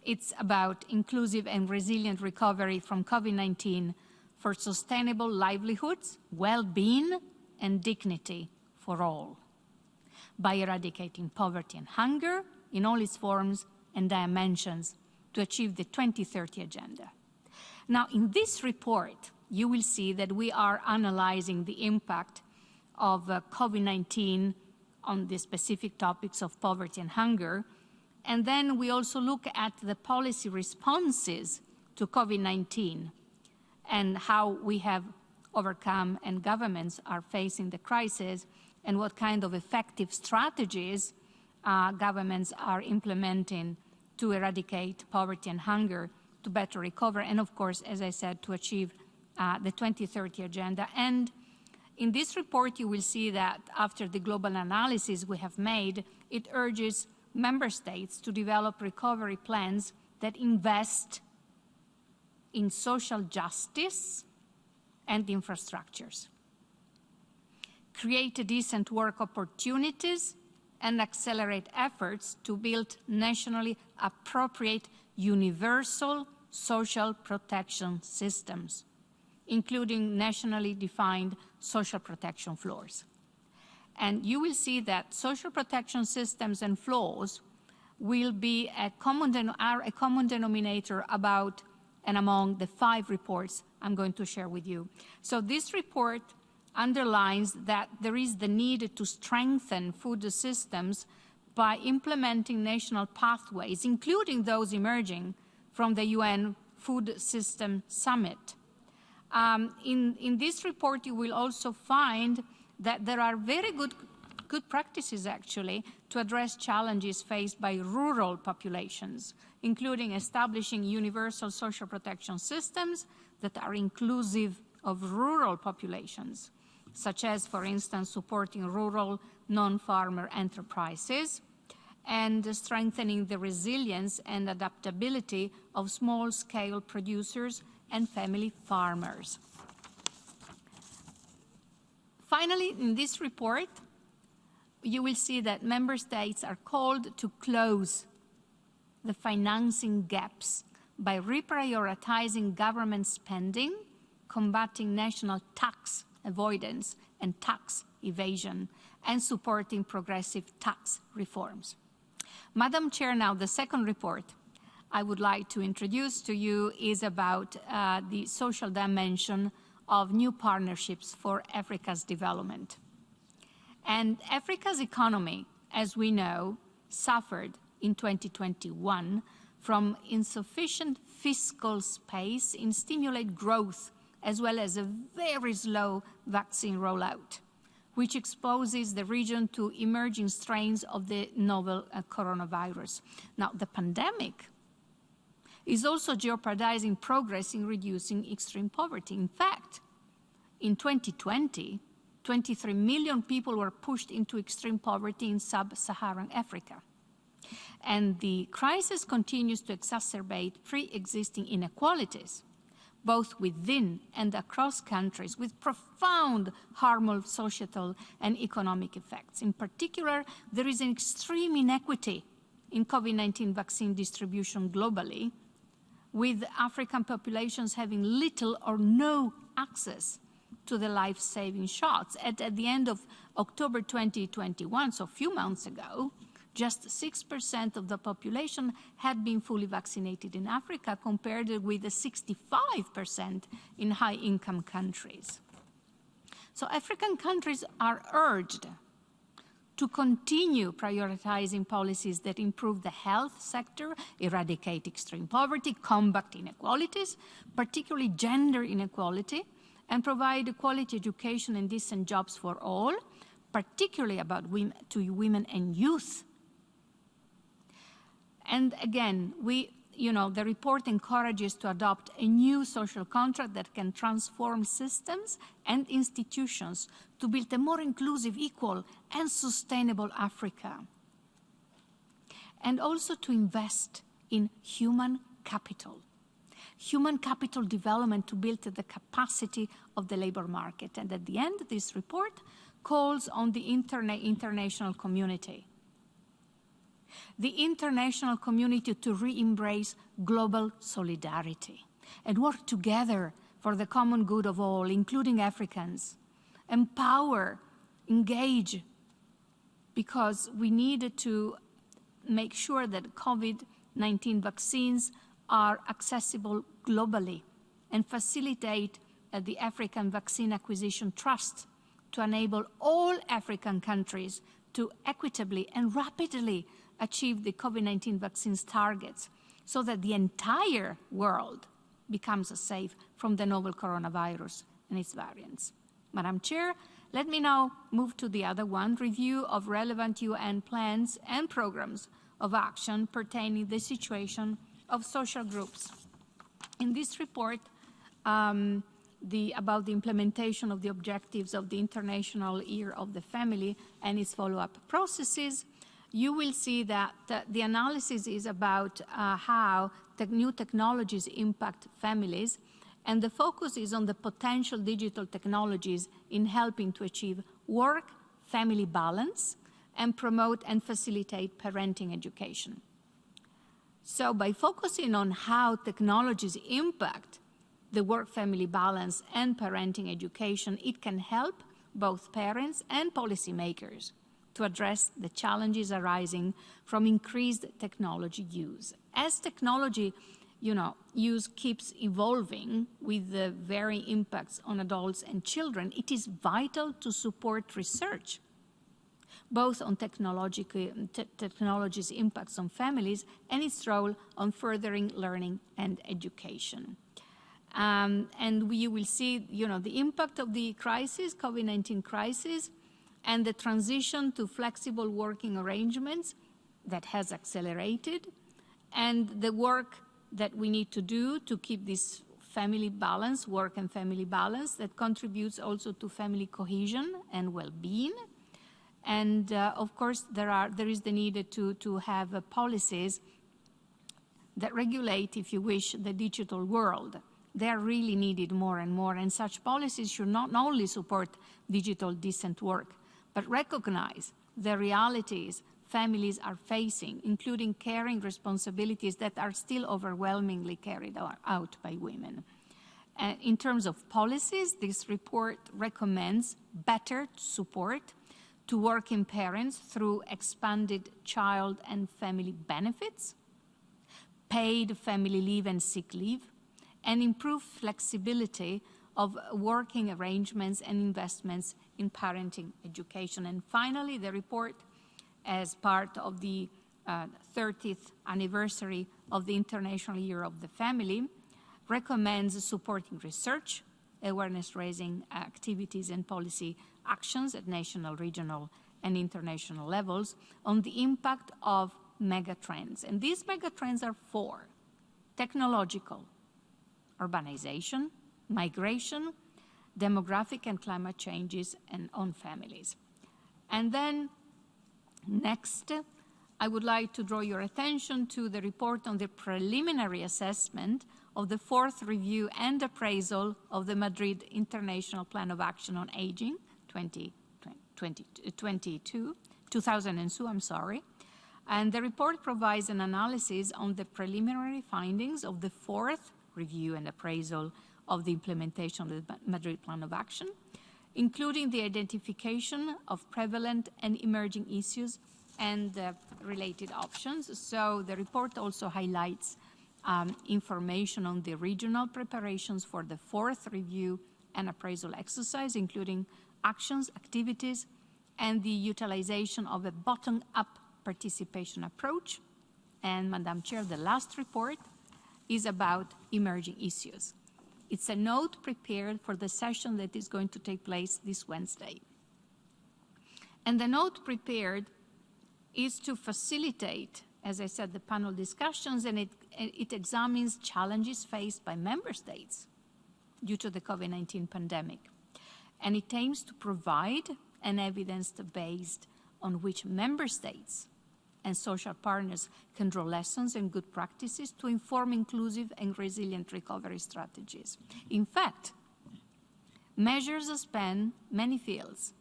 it's about inclusive and resilient recovery from COVID-19 for sustainable livelihoods, well-being, and dignity for all, by eradicating poverty and hunger in all its forms and dimensions to achieve the 2030 Agenda. Now, in this report, you will see that we are analyzing the impact of COVID-19 on the specific topics of poverty and hunger, and then we also look at the policy responses to COVID-19 and how we have overcome and governments are facing the crisis and what kind of effective strategies governments are implementing to eradicate poverty and hunger, to better recover, and of course, as I said, to achieve the 2030 Agenda. And in this report, you will see that after the global analysis we have made, it urges member states to develop recovery plans that invest in social justice and infrastructures, create decent work opportunities, and accelerate efforts to build nationally appropriate universal social protection systems, including nationally defined social protection floors. And you will see that social protection systems and floors will be a common denominator about and among the 5 reports I'm going to share with you. So this report underlines that there is the need to strengthen food systems by implementing national pathways, including those emerging from the UN Food System Summit. In this report, you will also find that there are very good practices, actually, to address challenges faced by rural populations, including establishing universal social protection systems that are inclusive of rural populations, such as, for instance, supporting rural non-farmer enterprises and strengthening the resilience and adaptability of small-scale producers and family farmers. Finally, in this report, you will see that member states are called to close the financing gaps by reprioritizing government spending, combating national tax avoidance and tax evasion, and supporting progressive tax reforms. Madam Chair, now the second report I would like to introduce to you is about the social dimension of new partnerships for Africa's development. And Africa's economy, as we know, suffered in 2021 from insufficient fiscal space in stimulate growth, as well as a very slow vaccine rollout, which exposes the region to emerging strains of the novel coronavirus. Now, the pandemic is also jeopardizing progress in reducing extreme poverty. In fact, in 2020, 23 million people were pushed into extreme poverty in sub-Saharan Africa. And the crisis continues to exacerbate pre-existing inequalities, both within and across countries, with profound harmful societal and economic effects. In particular, there is an extreme inequity in COVID-19 vaccine distribution globally, with African populations having little or no access to the life-saving shots. At the end of October 2021, so a few months ago, just 6% of the population had been fully vaccinated in Africa, compared with the 65% in high-income countries. So African countries are urged to continue prioritizing policies that improve the health sector, eradicate extreme poverty, combat inequalities, particularly gender inequality, and provide quality education and decent jobs for all, particularly about women and youth. And again, the report encourages to adopt a new social contract that can transform systems and institutions to build a more inclusive, equal, and sustainable Africa. And also to invest in human capital development to build the capacity of the labor market. And at the end, this report calls on the international community. The international community to re-embrace global solidarity and work together for the common good of all, including Africans. Empower, engage, because we need to make sure that COVID-19 vaccines are accessible globally and facilitate the African Vaccine Acquisition Trust to enable all African countries to equitably and rapidly achieve the COVID-19 vaccines targets so that the entire world becomes safe from the novel coronavirus and its variants. Madam Chair, let me now move to the other one, review of relevant UN plans and programs of action pertaining to the situation of social groups. In this report, about the implementation of the objectives of the International Year of the Family and its follow-up processes, you will see that the analysis is about how new technologies impact families, and the focus is on the potential digital technologies in helping to achieve work-family balance and promote and facilitate parenting education. So by focusing on how technologies impact the work-family balance and parenting education, it can help both parents and policymakers to address the challenges arising from increased technology use. As technology use keeps evolving with the varying impacts on adults and children, it is vital to support research, both on technology's impacts on families and its role on furthering learning and education. And you will see, the impact of the crisis, COVID-19 crisis, and the transition to flexible working arrangements that has accelerated, and the work that we need to do to keep this family balance, work and family balance, that contributes also to family cohesion and well-being. And of course, there is the need to have policies that regulate, if you wish, the digital world. They are really needed more and more, and such policies should not only support digital decent work, but recognize the realities families are facing, including caring responsibilities that are still overwhelmingly carried out by women. In terms of policies, this report recommends better support to working parents through expanded child and family benefits, paid family leave and sick leave, and improved flexibility of working arrangements and investments in parenting education. And finally, the report, as part of the 30th anniversary of the International Year of the Family, recommends supporting research, awareness-raising activities and policy actions at national, regional, and international levels on the impact of megatrends. And these megatrends are four: technological, urbanization, migration, demographic and climate changes, and on families. And then next, I would like to draw your attention to the report on the preliminary assessment of the fourth review and appraisal of the Madrid International Plan of Action on Aging, 2002. And the report provides an analysis on the preliminary findings of the fourth review and appraisal of the implementation of the Madrid Plan of Action, including the identification of prevalent and emerging issues and related options. So the report also highlights information on the regional preparations for the fourth review and appraisal exercise, including actions, activities, and the utilization of a bottom-up participation approach. And Madam Chair, the last report is about emerging issues. It's a note prepared for the session that is going to take place this Wednesday. And the note prepared is to facilitate, as I said, the panel discussions, and it examines challenges faced by member states due to the COVID-19 pandemic. And it aims to provide an evidence based on which member states and social partners can draw lessons and good practices to inform inclusive and resilient recovery strategies. In fact, measures span many fields.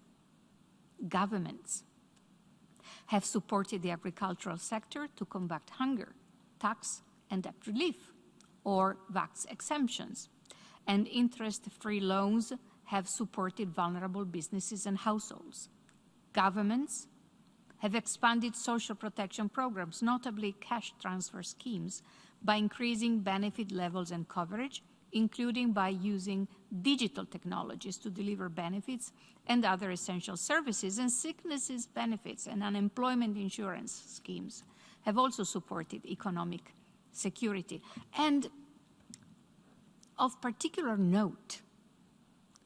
Governments have supported the agricultural sector to combat hunger, tax and debt relief, or VAT exemptions, and interest-free loans have supported vulnerable businesses and households. Governments have expanded social protection programs, notably cash transfer schemes, by increasing benefit levels and coverage, including by using digital technologies to deliver benefits and other essential services. And sicknesses benefits and unemployment insurance schemes have also supported economic security. And of particular note,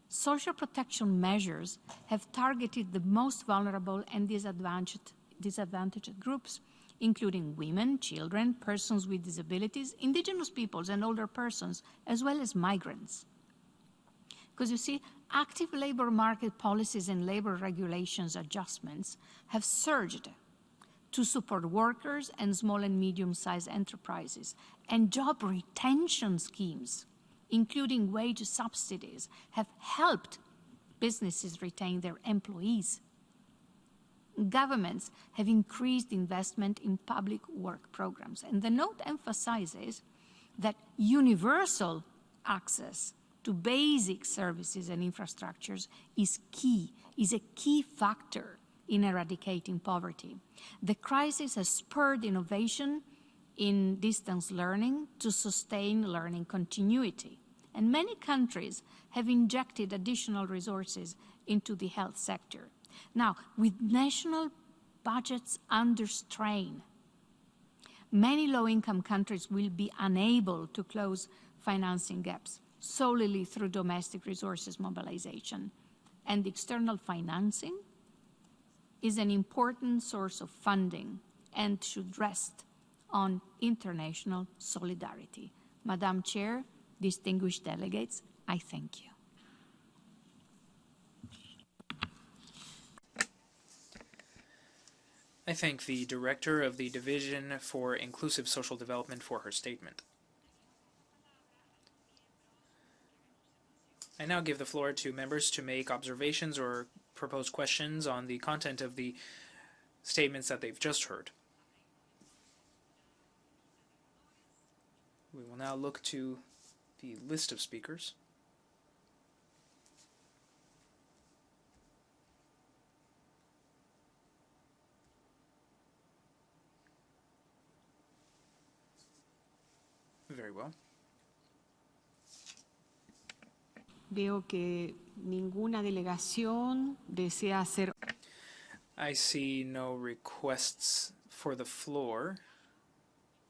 social protection measures have targeted the most vulnerable and disadvantaged groups, including women, children, persons with disabilities, indigenous peoples and older persons, as well as migrants. Because you see, active labor market policies and labor regulations adjustments have surged to support workers and small and medium-sized enterprises, and job retention schemes, including wage subsidies, have helped businesses retain their employees. Governments have increased investment in public work programs. And the note emphasizes that universal access to basic services and infrastructures is a key factor in eradicating poverty. The crisis has spurred innovation in distance learning to sustain learning continuity. And many countries have injected additional resources into the health sector. Now, with national budgets under strain, many low-income countries will be unable to close financing gaps solely through domestic resources mobilization. And external financing is an important source of funding and should rest on international solidarity. Madam Chair, distinguished delegates, I thank you. I thank the Director of the Division for Inclusive Social Development for her statement. I now give the floor to members to make observations or propose questions on the content of the statements that they've just heard. We will now look to the list of speakers. Very well. Veo que ninguna delegación desea hacer. I see no requests for the floor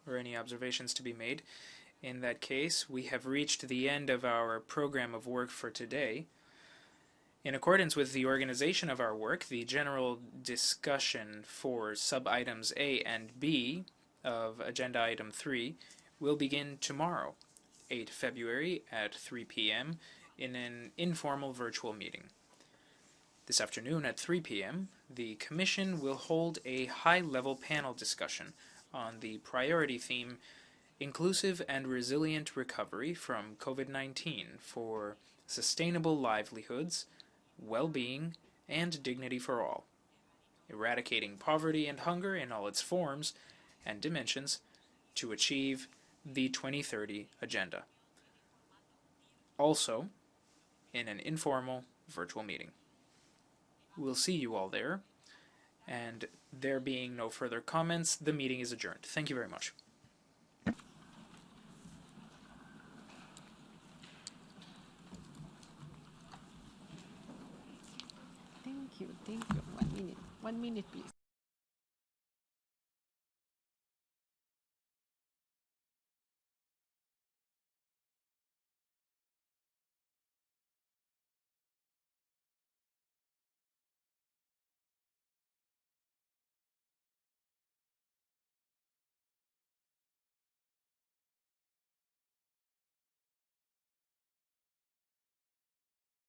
or any observations to be made. In that case, we have reached the end of our program of work for today. In accordance with the organization of our work, the general discussion for sub-items A and B of Agenda Item 3 will begin tomorrow, 8 February at 3 p.m. in an informal virtual meeting. This afternoon at 3 p.m., the Commission will hold a high-level panel discussion on the priority theme, Inclusive and Resilient Recovery from COVID-19 for Sustainable Livelihoods, Well-Being, and Dignity for All, eradicating poverty and hunger in all its forms and dimensions to achieve the 2030 Agenda. also in an informal virtual meeting. We'll see you all there, and there being no further comments, the meeting is adjourned. Thank you very much. Thank you. 1 minute. 1 minute, please.